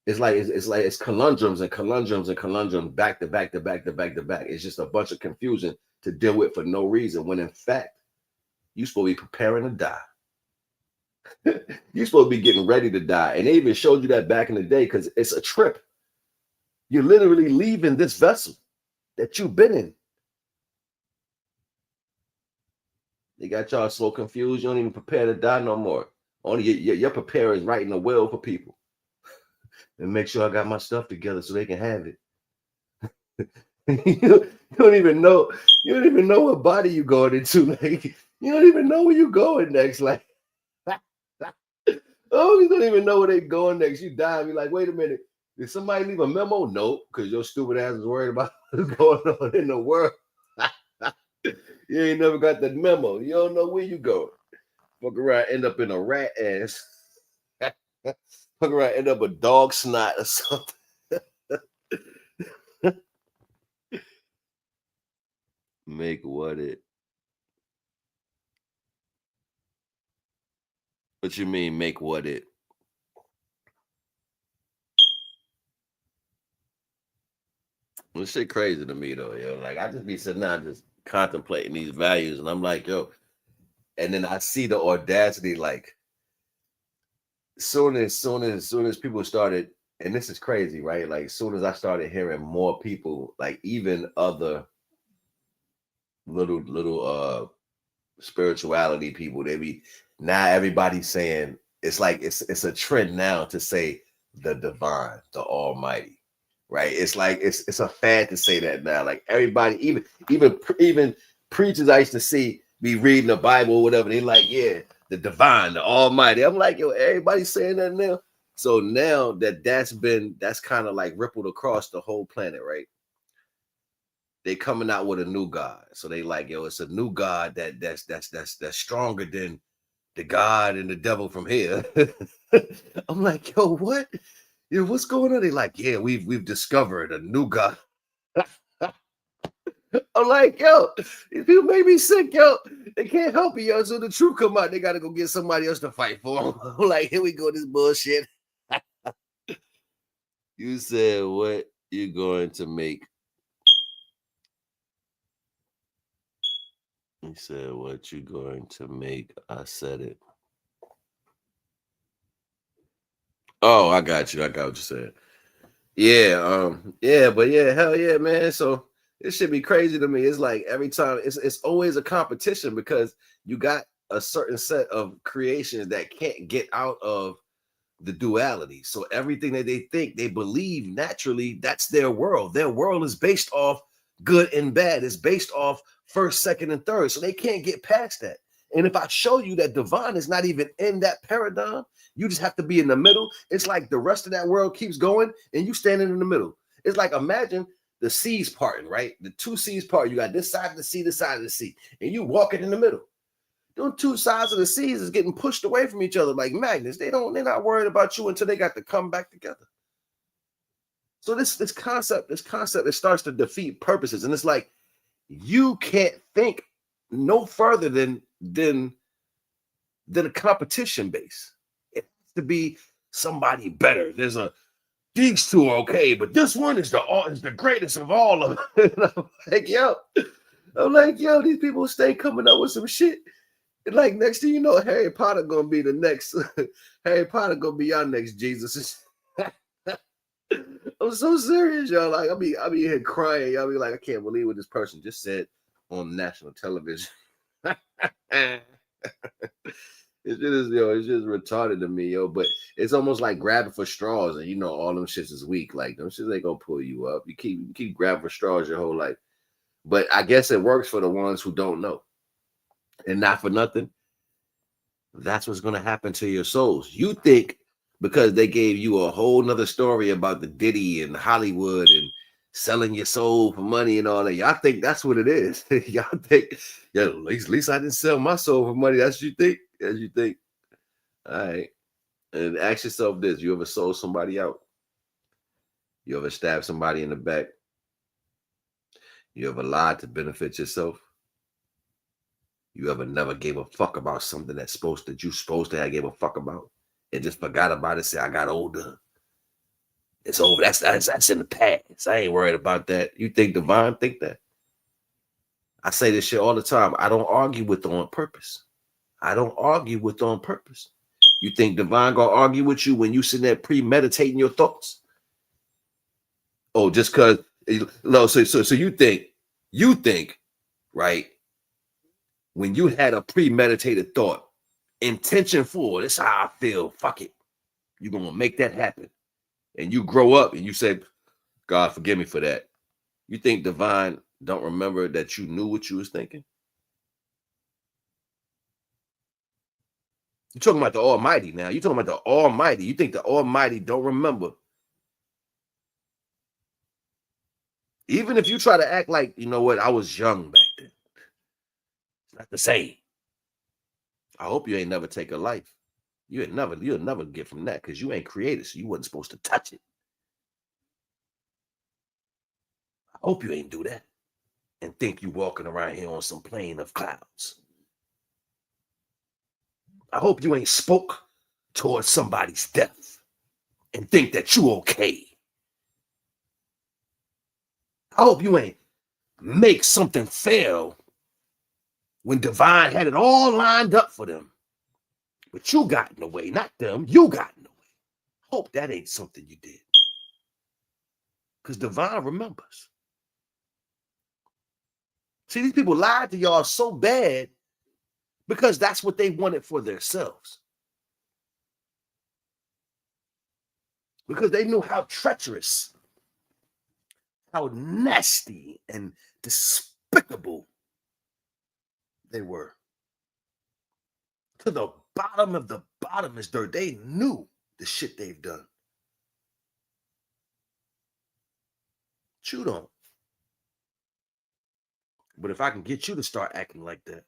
It's like it's conundrums and conundrums and conundrums back to back to back to back to back. It's just a bunch of confusion to deal with for no reason, when in fact, you're supposed to be preparing to die. You're supposed to be getting ready to die. And they even showed you that back in the day because it's a trip. You're literally leaving this vessel that you've been in. They got y'all so confused, you don't even prepare to die no more. Only your preparer is writing a will for people. And make sure I got my stuff together so they can have it. You don't even know what body you going into. Like, you don't even know where you going next. Like, oh, you don't even know where they going next. You die and be like, wait a minute, did somebody leave a memo? Nope, because your stupid ass is worried about what's going on in the world. You ain't never got that memo. You don't know where you going. Fuck around, end up in a rat ass. Fuck around, end up a dog snot or something. Make what it? What you mean, make what it? This shit crazy to me though, yo. Like I just be sitting down just contemplating these values, and I'm like, yo, and then I see the audacity, like soon as people started, and this is crazy, right? Like soon as I started hearing more people, like even other little spirituality people, they be now everybody's saying it's like it's a trend now to say the divine, the almighty, right? It's like it's a fad to say that now. Like everybody, even preachers I used to see be reading the Bible or whatever, they like, yeah, the divine, the almighty. I'm like, yo, everybody's saying that now. So now that's kind of like rippled across the whole planet, right? They coming out with a new God. So they like, yo, it's a new God that's stronger than the God and the devil from here. I'm like, yo, what? Yo, what's going on? They like, yeah, we've discovered a new God. I'm like, yo, these people make me sick, yo. They can't help you, yo. So the truth come out, they gotta go get somebody else to fight for them. I'm like, here we go, this bullshit. You said what you going to make? He said, what you going to make? I said it. Oh, I got you. I got what you said. Yeah, but yeah, hell yeah, man. So it should be crazy to me. It's like every time it's always a competition because you got a certain set of creations that can't get out of the duality. So everything that they think they believe naturally, that's their world. Their world is based off good and bad. It's based off first, second, and third. So they can't get past that. And if I show you that divine is not even in that paradigm, you just have to be in the middle. It's like the rest of that world keeps going and you standing in the middle. It's like imagine the seas parting, right? The two seas part. You got this side of the sea, this side of the sea, and you walking in the middle. Those two sides of the seas is getting pushed away from each other like magnets. They're not worried about you until they got to come back together. So this concept, it starts to defeat purposes. And it's like you can't think no further than a competition base. It has to be somebody better. These two are okay, but this one is the greatest of all of them. I'm like, yo, these people stay coming up with some shit. And like next thing you know, Harry Potter gonna be the next. Harry Potter gonna be our next Jesus. I'm so serious, y'all. Like I be here crying. Y'all be like, I can't believe what this person just said on national television. It's just retarded to me, yo. But it's almost like grabbing for straws, and you know all them shits is weak. Like them shits ain't gonna pull you up. You keep grabbing for straws your whole life. But I guess it works for the ones who don't know. And not for nothing, that's what's gonna happen to your souls. You think because they gave you a whole nother story about the Diddy and Hollywood and selling your soul for money and all that. Y'all think that's what it is. Y'all think, yeah, at least I didn't sell my soul for money. That's what you think? As you think. All right. And ask yourself this: you ever sold somebody out? You ever stabbed somebody in the back? You ever lied to benefit yourself? You ever never gave a fuck about something that you supposed to have gave a fuck about and just forgot about it? Say, I got older. It's over. That's in the past. I ain't worried about that. You think Divine think that? I say this shit all the time. I don't argue with on purpose. I don't argue with on purpose. You think Divine gonna argue with you when you sitting there premeditating your thoughts? Oh, just cause no, so you think, right? When you had a premeditated thought, intention for this, how I feel. Fuck it. You're gonna make that happen. And you grow up and you say, God, forgive me for that. You think Divine don't remember that you knew what you was thinking? You're talking about the Almighty now. You're talking about the Almighty. You think the Almighty don't remember? Even if you try to act like, you know what, I was young back then. It's not the same. I hope you ain't never take a life. You'll never get from that because you ain't created, so you wasn't supposed to touch it. I hope you ain't do that and think you walking around here on some plane of clouds. I hope you ain't spoke towards somebody's death and think that you okay. I hope you ain't make something fail when Divine had it all lined up for them. But you got in the way, not them. You got in the way. Hope that ain't something you did. Because Divine remembers. See, these people lied to y'all so bad because that's what they wanted for themselves. Because they knew how treacherous, how nasty and despicable they were. To the bottom of the bottom is dirt. They knew the shit they've done. But you don't. But if I can get you to start acting like that,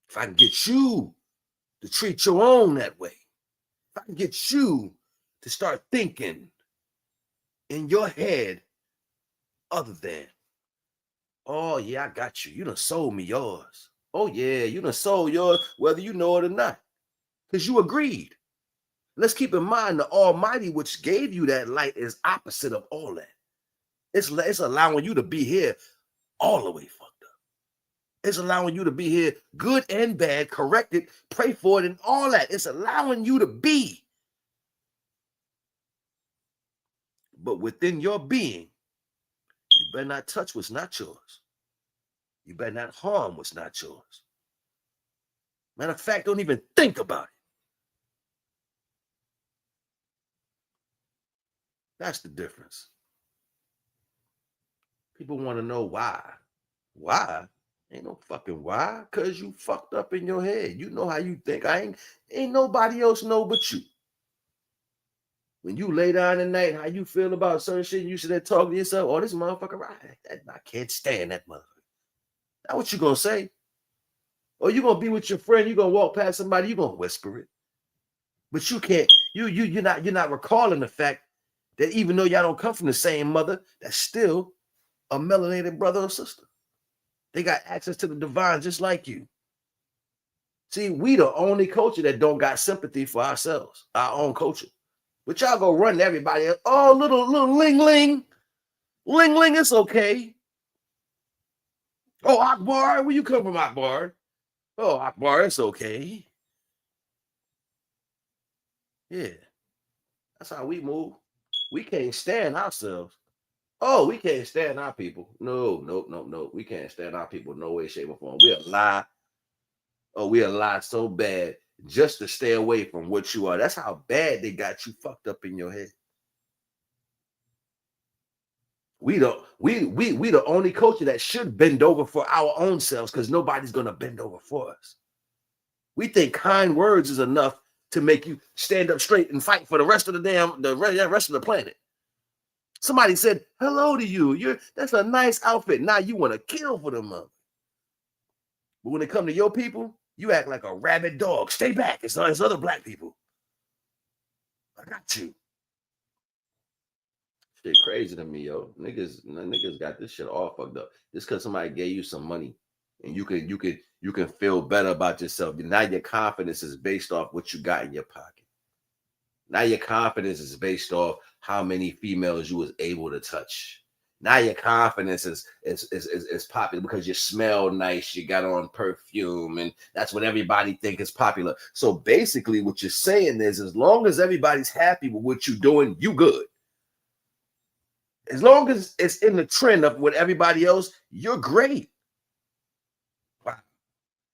if I can get you to treat your own that way, if I can get you to start thinking in your head other than, oh yeah, I got you. You done sold me yours. Oh yeah, you done sold yours, whether you know it or not. Because you agreed. Let's keep in mind the Almighty, which gave you that light, is opposite of all that. It's allowing you to be here all the way fucked up. It's allowing you to be here good and bad, corrected, pray for it, and all that. It's allowing you to be. But within your being, you better not touch what's not yours. You better not harm what's not yours. Matter of fact, don't even think about it. That's the difference. People want to know why. Why? Ain't no fucking why. Because you fucked up in your head. You know how you think. Ain't nobody else know but you. When you lay down at night, how you feel about certain shit, you should have talk to yourself, oh, this motherfucker right. I can't stand that motherfucker. That's what you gonna say. Or you gonna be with your friend, you gonna walk past somebody, you gonna whisper it. But you can't, you're not recalling the fact that even though y'all don't come from the same mother, that's still a melanated brother or sister. They got access to the divine just like you. See, we the only culture that don't got sympathy for ourselves, our own culture. But y'all go run to everybody else. Oh, little ling ling. Ling ling, it's okay. Oh, Akbar, where you come from, Akbar? Oh, Akbar, it's okay. Yeah, that's how we move. We can't stand ourselves. Oh, we can't stand our people. No, nope, nope, nope. We can't stand our people. No way, shape, or form. We'll lie. Oh, we'll lie so bad just to stay away from what you are. That's how bad they got you fucked up in your head. We the only culture that should bend over for our own selves because nobody's gonna bend over for us. We think kind words is enough to make you stand up straight and fight for the rest of the rest of the planet. Somebody said hello to you. That's a nice outfit. Now you want to kill for them. But when it come to your people, you act like a rabid dog. Stay back. It's other black people. I got you. Shit crazy to me, yo. Niggas got this shit all fucked up. Just because somebody gave you some money and you can feel better about yourself. Now your confidence is based off what you got in your pocket. Now your confidence is based off how many females you was able to touch. Now your confidence is popular because you smell nice, you got on perfume, and that's what everybody think is popular. So basically what you're saying is as long as everybody's happy with what you're doing, you good. As long as it's in the trend of what everybody else, you're great. Wow.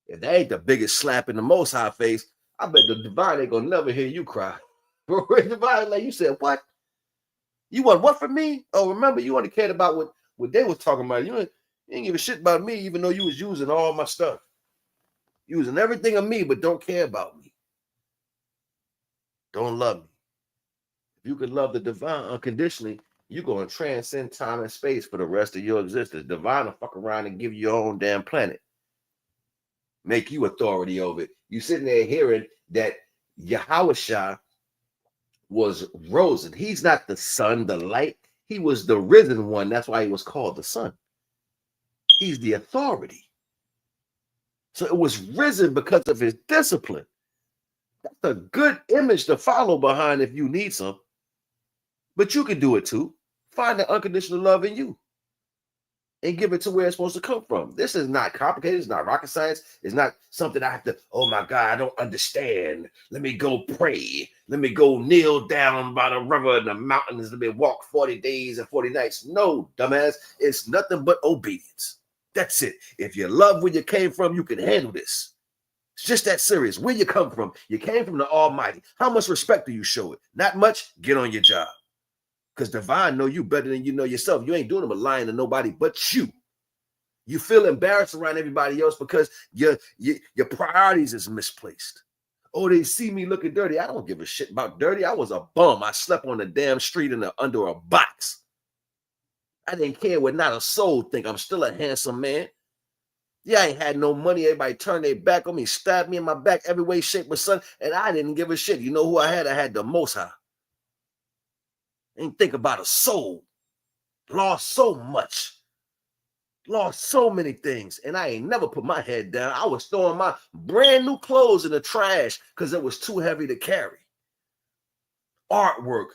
If that ain't the biggest slap in the Most High face, I bet the divine ain't gonna never hear you cry. Divine, like you said, what? You want what from me? Oh, remember, you only cared about what they was talking about. You ain't give a shit about me, even though you was using all my stuff. Using everything of me, but don't care about me. Don't love me. If you could love the divine unconditionally, you're going to transcend time and space for the rest of your existence. Divine will fuck around and give you your own damn planet. Make you authority over it. You sitting there hearing that Yahweh was risen. He's not the sun, the light. He was the risen one. That's why he was called the sun. He's the authority. So it was risen because of his discipline. That's a good image to follow behind if you need some. But you can do it too. Find the unconditional love in you and give it to where it's supposed to come from. This is not complicated. It's not rocket science. It's not something I have to, oh my God, I don't understand. Let me go pray. Let me go kneel down by the river and the mountains. Let me walk 40 days and 40 nights. No, dumbass. It's nothing but obedience. That's it. If you love where you came from, you can handle this. It's just that serious. Where you come from. You came from the Almighty. How much respect do you show it? Not much. Get on your job. Because divine know you better than you know yourself. You ain't doing them a lying to nobody but you. You feel embarrassed around everybody else because your priorities is misplaced. Oh, they see me looking dirty. I don't give a shit about dirty. I was a bum. I slept on the damn street under a box. I didn't care what not a soul think. I'm still a handsome man. Yeah, I ain't had no money. Everybody turned their back on me, stabbed me in my back every way, shape, or son, and I didn't give a shit. You know who I had? I had the Most High. Ain't think about a soul. Lost so much. Lost so many things. And I ain't never put my head down. I was throwing my brand new clothes in the trash because it was too heavy to carry. Artwork.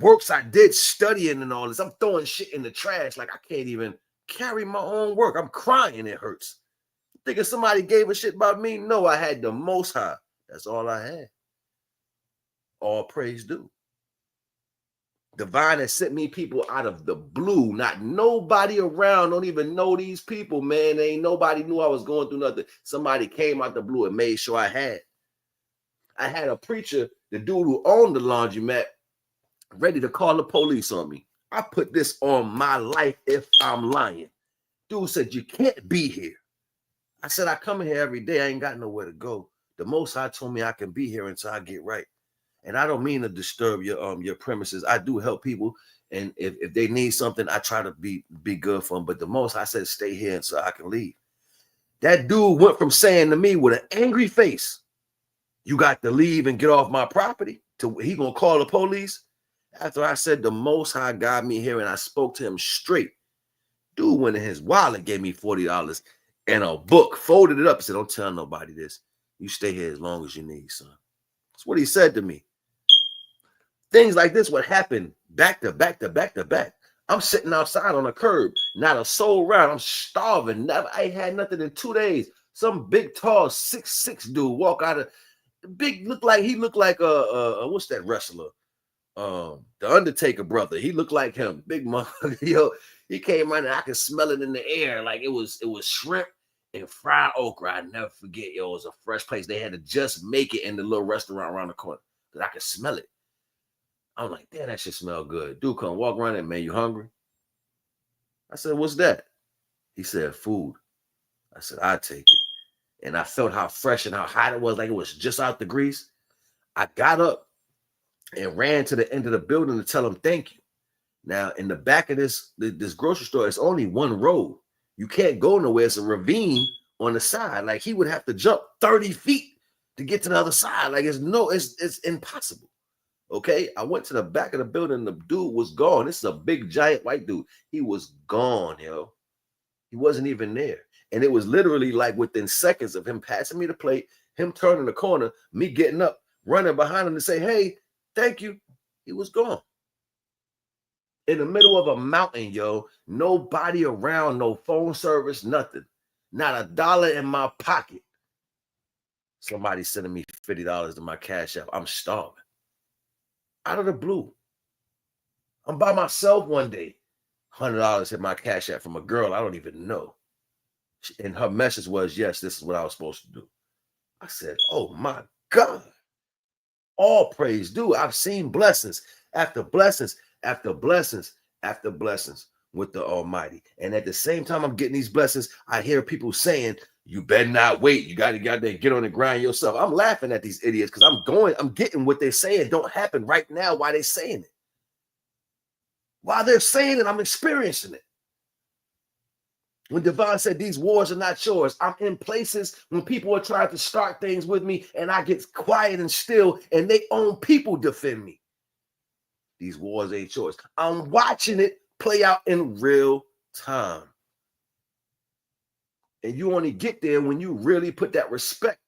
Works I did studying and all this. I'm throwing shit in the trash like I can't even carry my own work. I'm crying. It hurts. Thinking somebody gave a shit about me? No, I had the Most High. That's all I had. All praise due. Divine has sent me people out of the blue. Not nobody around. Don't even know these people, man. Ain't nobody knew I was going through nothing. Somebody came out the blue and made sure I had. I had a preacher, the dude who owned the laundromat, ready to call the police on me. I put this on my life if I'm lying. Dude said, you can't be here. I said, I come here every day. I ain't got nowhere to go. The Most High told me I can be here until I get right. And I don't mean to disturb your premises. I do help people. And if they need something, I try to be good for them. But the Most High said, stay here so I can leave. That dude went from saying to me with an angry face, you got to leave and get off my property, to he going to call the police. After I said the Most High got me here and I spoke to him straight, dude went in his wallet, gave me $40 and a book, folded it up and said, don't tell nobody this. You stay here as long as you need, son. That's what he said to me. Things like this would happen back to back to back to back. I'm sitting outside on a curb, not a soul around. I'm starving. I ain't had nothing in 2 days. Some big, tall, 6'6" dude walk out of big, looked like what's that wrestler? The Undertaker brother. He looked like him. Big motherfucker. Yo, he came running. I could smell it in the air. Like it was shrimp and fried okra. I never forget. Yo, it was a fresh place. They had to just make it in the little restaurant around the corner. Because I could smell it. I'm like, damn, that shit smell good. Dude, come walk around and man, you hungry? I said, what's that? He said, food. I said, I take it. And I felt how fresh and how hot it was, like it was just out the grease. I got up and ran to the end of the building to tell him thank you. Now, in the back of this grocery store, it's only one road. You can't go nowhere. It's a ravine on the side. Like he would have to jump 30 feet to get to the other side. Like it's impossible. Okay, I went to the back of the building. The dude was gone. This is a big, giant white dude. He was gone, yo. He wasn't even there. And it was literally like within seconds of him passing me the plate, him turning the corner, me getting up, running behind him to say, hey, thank you. He was gone. In the middle of a mountain, yo. Nobody around, no phone service, nothing. Not $1 in my pocket. Somebody sending me $50 to my Cash App. I'm starving. Out of the blue. I'm by myself one day. $100 hit my Cash App from a girl I don't even know. And her message was, yes, this is what I was supposed to do. I said, oh my God. All praise due. I've seen blessings after blessings after blessings after blessings with the Almighty. And at the same time I'm getting these blessings, I hear people saying, you better not wait. You got to get on the grind yourself. I'm laughing at these idiots because I'm getting what they're saying don't happen right now while they're saying it. While they're saying it, I'm experiencing it. When Devon said these wars are not yours, I'm in places when people are trying to start things with me and I get quiet and still and they own people defend me. These wars ain't yours. I'm watching it play out in real time. And you only get there when you really put that respect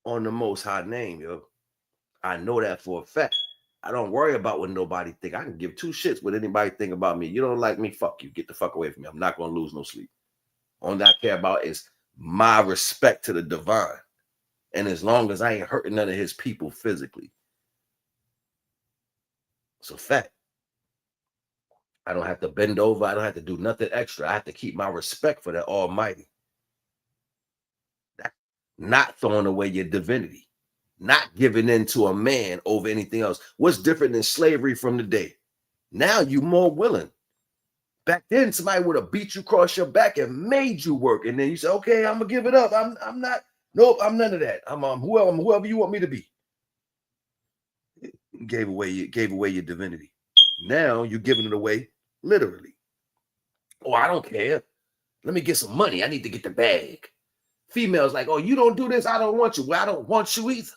on the Most High name, yo. I know that for a fact. I don't worry about what nobody think. I can give two shits what anybody think about me. You don't like me, fuck you. Get the fuck away from me. I'm not going to lose no sleep. All I care about is my respect to the divine. And as long as I ain't hurting none of his people physically. It's a fact. I don't have to bend over. I don't have to do nothing extra. I have to keep my respect for the Almighty. Not throwing away your divinity. Not giving in to a man over anything else. What's different than slavery from today? Now you more willing. Back then, somebody would have beat you across your back and made you work. And then you say, okay, I'm going to give it up. I'm not, nope, I'm none of that. I'm whoever you want me to be. You gave away your divinity. Now you're giving it away literally. Oh, I don't care. Let me get some money. I need to get the bag. Females like, oh, you don't do this. I don't want you. Well, I don't want you either.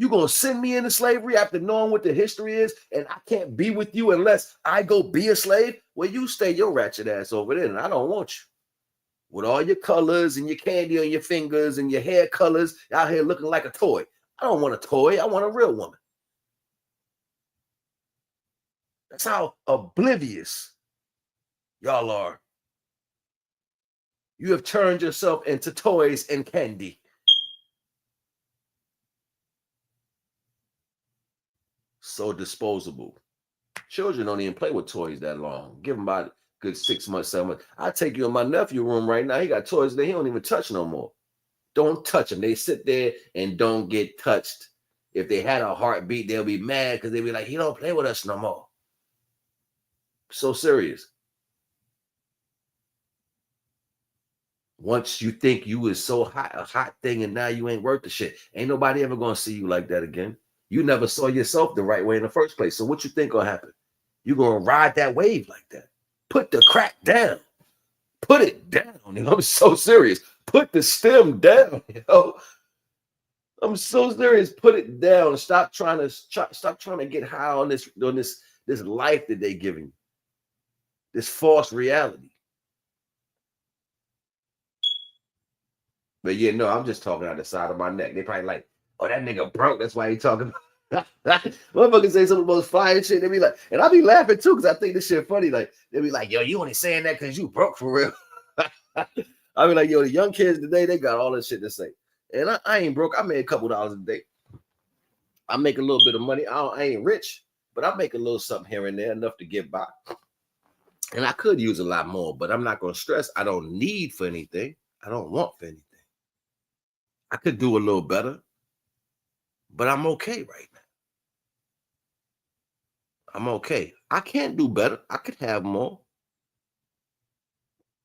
You going to send me into slavery after knowing what the history is and I can't be with you unless I go be a slave? Well, you stay your ratchet ass over there and I don't want you. With all your colors and your candy on your fingers and your hair colors out here looking like a toy. I don't want a toy. I want a real woman. That's how oblivious y'all are. You have turned yourself into toys and candy. So disposable. Children don't even play with toys that long. Give them about a good 6 months, 7 months. I take you in my nephew's room right now. He got toys that he don't even touch no more. Don't touch them. They sit there and don't get touched. If they had a heartbeat, they'll be mad because they'll be like, he don't play with us no more. So serious. Once you think you was so hot, a hot thing, and now you ain't worth the shit. Ain't nobody ever gonna see you like that again. You never saw yourself the right way in the first place. So what you think gonna happen? You're gonna ride that wave like that. Put the crack down. Put it down. You know, I'm so serious. Put the stem down. You know? I'm so serious. Put it down. Stop trying to get high on this life that they giving you. This false reality. But yeah, no, I'm just talking out the side of my neck. They probably like, oh, that nigga broke. That's why he talking. Motherfuckers say some of the most fire shit. They be like, and I be laughing too because I think this shit funny. Like they be like, yo, you only saying that because you broke for real. I be like, yo, the young kids today, they got all this shit to say. And I ain't broke. I made a couple dollars a day. I make a little bit of money. I ain't rich, but I make a little something here and there, enough to get by. And I could use a lot more, but I'm not going to stress. I don't need for anything. I don't want for anything. I could do a little better, but I'm okay right now. I'm okay. I can't do better. I could have more.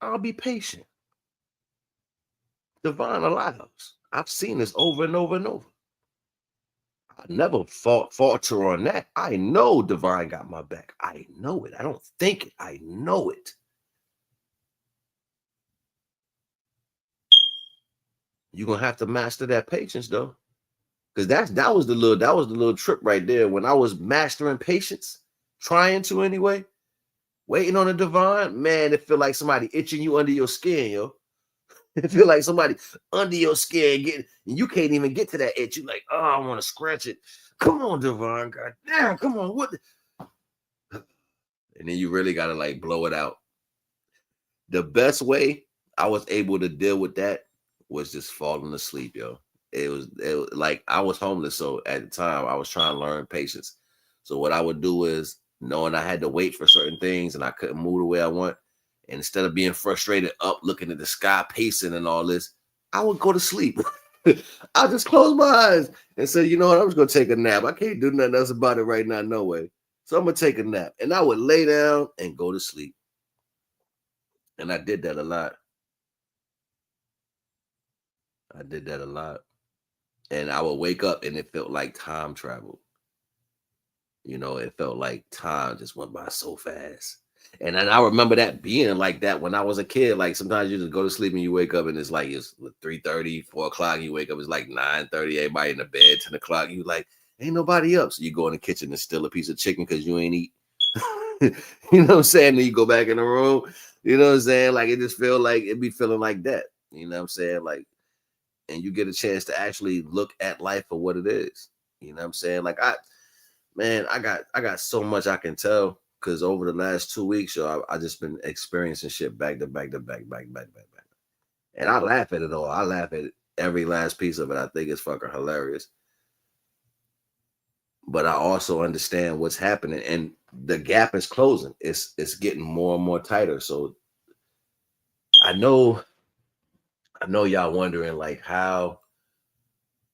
I'll be patient. Divine allows. I've seen this over and over and over. I never falter on that. I know Divine got my back. I know it. I don't think it. I know it. You're gonna have to master that patience though. Because that was the little trip right there. When I was mastering patience, trying to anyway, waiting on the divine, man, it feel like somebody itching you under your skin, yo. It feel like somebody under your skin and you can't even get to that itch. You like, oh, I want to scratch it. Come on, divine, god damn, come on, what? And then you really gotta like blow it out. The best way I was able to deal with that was just falling asleep, yo. It was like I was homeless, so at the time I was trying to learn patience. So what I would do is, knowing I had to wait for certain things and I couldn't move the way I want, and instead of being frustrated up looking at the sky pacing and all this, I would go to sleep. I just close my eyes and say, you know what, I'm just gonna take a nap. I can't do nothing else about it right now, no way. So I'm gonna take a nap, and I would lay down and go to sleep. And I did that a lot. I did that a lot. And I would wake up and it felt like time travel. You know, it felt like time just went by so fast. And then I remember that being like that when I was a kid. Like sometimes you just go to sleep and you wake up and it's like it's 3:30, 4 o'clock. You wake up, it's like 9:30, everybody in the bed, 10 o'clock. You like, ain't nobody up. So you go in the kitchen and steal a piece of chicken because you ain't eat. You know what I'm saying? Then you go back in the room. You know what I'm saying? Like it just feel like it be feeling like that. You know what I'm saying? Like, and you get a chance to actually look at life for what it is. You know what I'm saying? Like I got so much I can tell because over the last 2 weeks, yo, I just been experiencing shit back to back to back. And I laugh at it all. I laugh at every last piece of it. I think it's fucking hilarious. But I also understand what's happening, and the gap is closing. It's getting more and more tighter. So I know y'all wondering like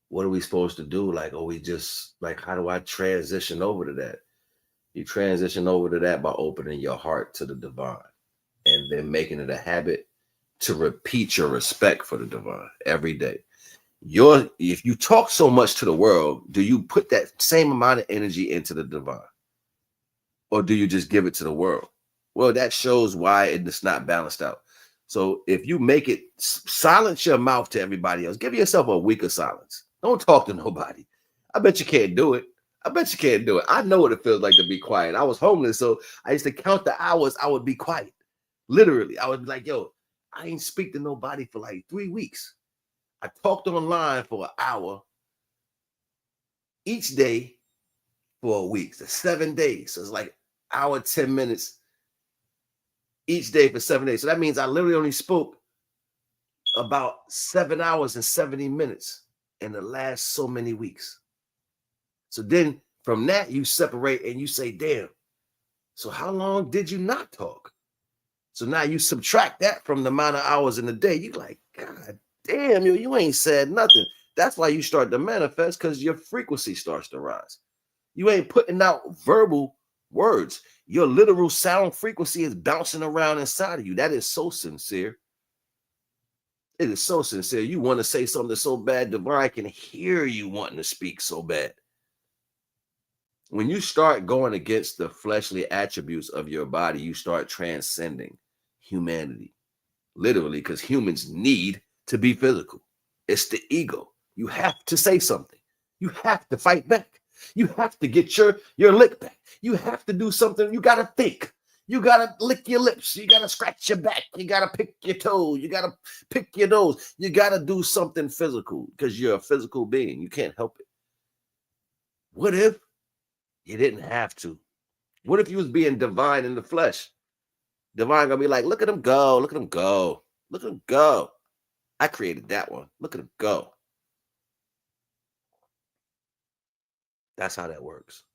what are we supposed to do? Like, are we just like, how do I transition over to that? You transition over to that by opening your heart to the divine and then making it a habit to repeat your respect for the divine every day. If you talk so much to the world, do you put that same amount of energy into the divine? Or do you just give it to the world? Well, that shows why it's not balanced out. So if you make it, silence your mouth to everybody else. Give yourself a week of silence. Don't talk to nobody. I bet you can't do it. I know what it feels like to be quiet. I was homeless, so I used to count the hours I would be quiet. Literally, I would be like, yo, I ain't speak to nobody for like 3 weeks. I talked online for an hour each day for a week. So 7 days. So it's like hour, 10 minutes each day for 7 days. So that means I literally only spoke about 7 hours and 70 minutes in the last so many weeks. So then from that, you separate and you say, damn, so how long did you not talk? So now you subtract that from the amount of hours in the day. You like, God damn, you ain't said nothing. That's why you start to manifest, because your frequency starts to rise. You ain't putting out verbal words. Your literal sound frequency is bouncing around inside of you. That is so sincere. It is so sincere. You want to say something so bad, divine can hear you wanting to speak so bad. When you start going against the fleshly attributes of your body, you start transcending humanity. Literally, because humans need to be physical. It's the ego. You have to say something. You have to fight back. You have to get your lick back. You have to do something. You got to think. You gotta lick your lips. You gotta scratch your back. You gotta pick your toes. You gotta pick your nose. You gotta do something physical because you're a physical being. You can't help it. What if you didn't have to? What if you was being divine in the flesh? Divine gonna be like, look at him go, look at him go, look at him go. I created that one. Look at him go. That's how that works.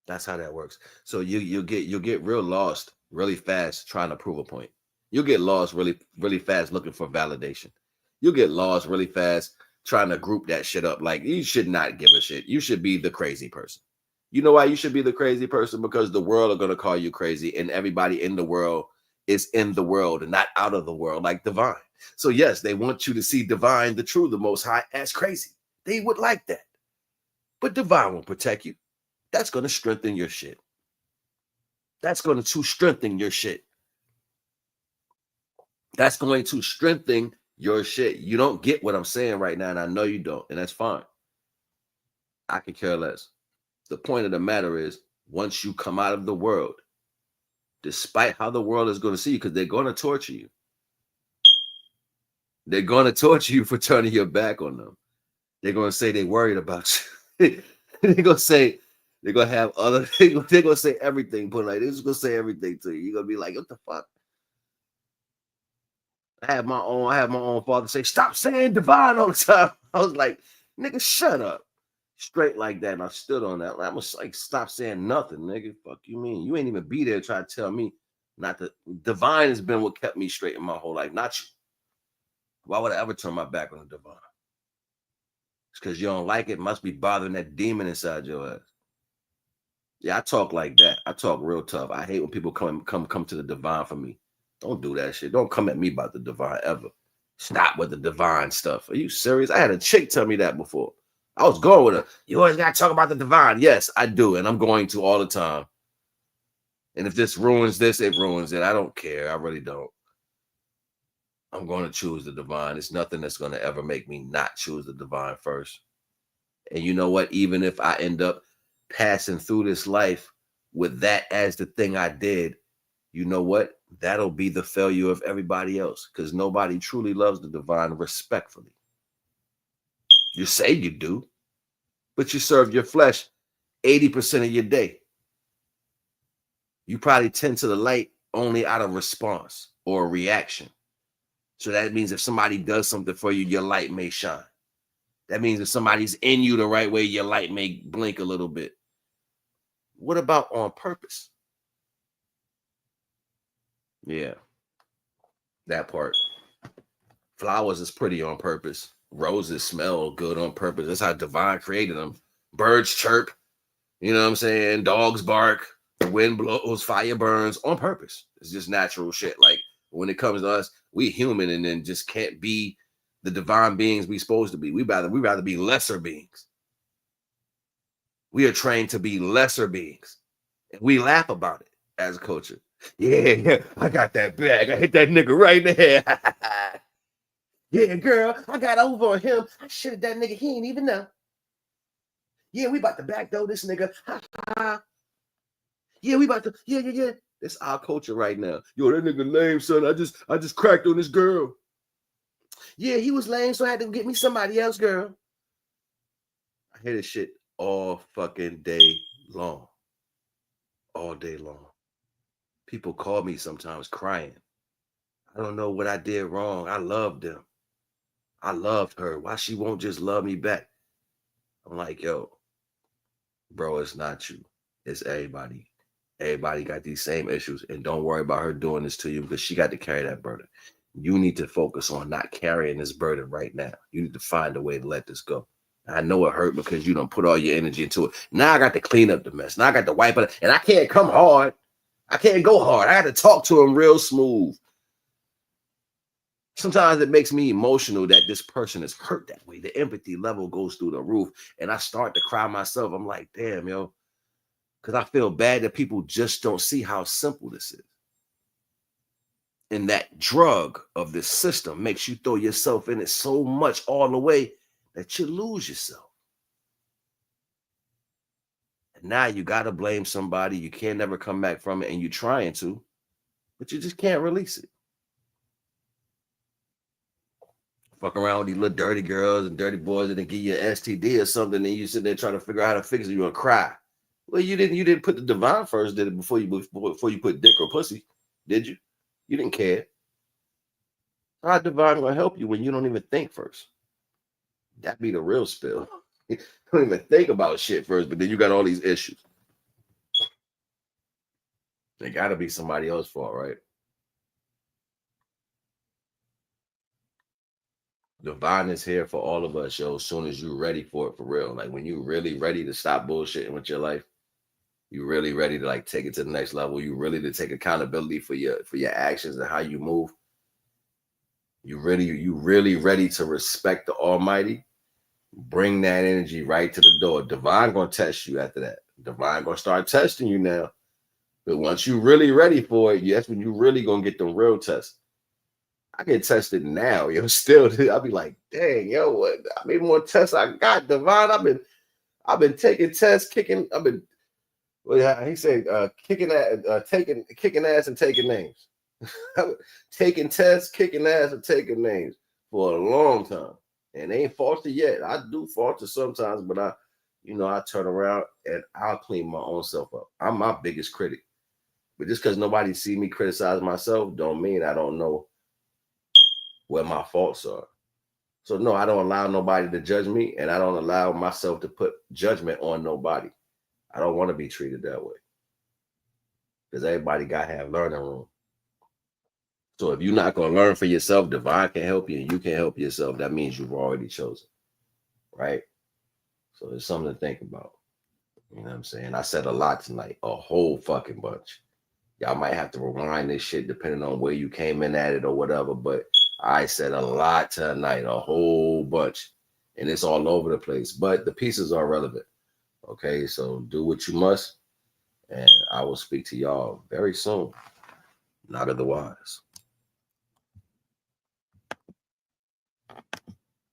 That's how that works. So you'll get real lost really fast trying to prove a point. You'll get lost really fast looking for validation. You'll get lost really fast trying to group that shit up. Like you should not give a shit. You should be the crazy person. You know why you should be the crazy person? Because the world are gonna call you crazy, and everybody in the world is in the world and not out of the world, like divine. So yes, they want you to see divine, the true, the most high, as crazy. They would like that. But divine will protect you. That's going to strengthen your shit. That's going to strengthen your shit. That's going to strengthen your shit. You don't get what I'm saying right now, and I know you don't, and that's fine. I can care less. The point of the matter is, once you come out of the world, despite how the world is going to see you, because they're going to torture you. They're going to torture you for turning your back on them. They're going to say they're worried about you. They're going to say, they're going to have other, they're going to say everything, but like, they're just going to say everything to you. You're going to be like, what the fuck? I have my own father say, stop saying divine all the time. I was like, nigga, shut up. Straight like that. And I stood on that. I was like, stop saying nothing, nigga. Fuck you mean? You ain't even be there trying to tell me not to. Divine has been what kept me straight in my whole life, not you. Why would I ever turn my back on the divine? It's because you don't like it. Must be bothering that demon inside your ass. Yeah, I talk like that. I talk real tough. I hate when people come to the divine for me. Don't do that shit. Don't come at me about the divine ever. Stop with the divine stuff. Are you serious? I had a chick tell me that before. I was going with her. You always got to talk about the divine. Yes, I do. And I'm going to all the time. And if this ruins this, it ruins it. I don't care. I really don't. I'm going to choose the divine. It's nothing that's going to ever make me not choose the divine first. And you know what? Even if I end up passing through this life with that as the thing I did, you know what? That'll be the failure of everybody else, because nobody truly loves the divine respectfully. You say you do, but you serve your flesh 80% of your day. You probably tend to the light only out of response or reaction. So that means if somebody does something for you, your light may shine. That means if somebody's in you the right way, your light may blink a little bit. What about on purpose? Yeah, that part. Flowers is pretty on purpose. Roses smell good on purpose. That's how divine created them. Birds chirp. You know what I'm saying? Dogs bark. The wind blows. Fire burns on purpose. It's just natural shit. Like when it comes to us, we human and then just can't be the divine beings we supposed to be. We rather be lesser beings. We are trained to be lesser beings. And we laugh about it as a culture. Yeah, I got that bag. I hit that nigga right in the head. Yeah, girl, I got over on him. I shit that nigga. He ain't even know. Yeah, we about to backdoor this nigga. Yeah, we about to. Yeah. That's our culture right now. Yo, that nigga lame, son. I just cracked on this girl. Yeah, he was lame, so I had to get me somebody else, girl. I hear this shit all fucking day long. All day long. People call me sometimes crying. I don't know what I did wrong. I loved them. I loved her. Why she won't just love me back? I'm like, yo, bro, it's not you. It's everybody. Everybody got these same issues. And don't worry about her doing this to you because she got to carry that burden. You need to focus on not carrying this burden right now. You need to find a way to let this go. I know it hurt because you don't put all your energy into it. Now I got to clean up the mess. Now I got to wipe it. And I can't come hard. I can't go hard. I got to talk to him real smooth. Sometimes it makes me emotional that this person is hurt that way. The empathy level goes through the roof. And I start to cry myself. I'm like, damn, yo. Because I feel bad that people just don't see how simple this is. And that drug of this system makes you throw yourself in it so much all the way that you lose yourself. And now you gotta blame somebody. You can't never come back from it, and you're trying to, but you just can't release it. Fuck around with these little dirty girls and dirty boys and they give you an STD or something, and you sit there trying to figure out how to fix it, you're gonna cry. Well, you didn't put the divine first, did it, before you put dick or pussy, did you? You didn't care. How divine gonna help you when you don't even think first? That be the real spill. You don't even think about shit first, but then you got all these issues. They gotta be somebody else's fault, right? Divine is here for all of us, yo. As soon as you're ready for it, for real. Like when you really ready to stop bullshitting with your life, you really ready to like take it to the next level. You really to take accountability for your actions and how you move. You really ready to respect the Almighty. Bring that energy right to the door. Divine gonna test you after that. Divine gonna start testing you now. But once you really ready for it, that's when you really gonna get the real test. I get tested now, yo. Still, I'll be like, dang, yo, what? I mean, more tests I got, Divine. I've been taking tests, kicking. I've been, well, he said, kicking kicking ass and taking names. Taking tests, kicking ass, and taking names for a long time, and they ain't faltered yet. I do falter sometimes, but I turn around and I'll clean my own self up. I'm my biggest critic, but just because nobody see me criticize myself, don't mean I don't know where my faults are. So no, I don't allow nobody to judge me, and I don't allow myself to put judgment on nobody. I don't want to be treated that way because everybody got to have learning room. So if you're not going to learn for yourself, divine can help you and you can help yourself. That means you've already chosen, right? So it's something to think about. You know what I'm saying? I said a lot tonight, a whole fucking bunch. Y'all might have to rewind this shit depending on where you came in at it or whatever, but I said a lot tonight, a whole bunch, and it's all over the place. But the pieces are relevant. Okay, so do what you must, and I will speak to y'all very soon. Not otherwise.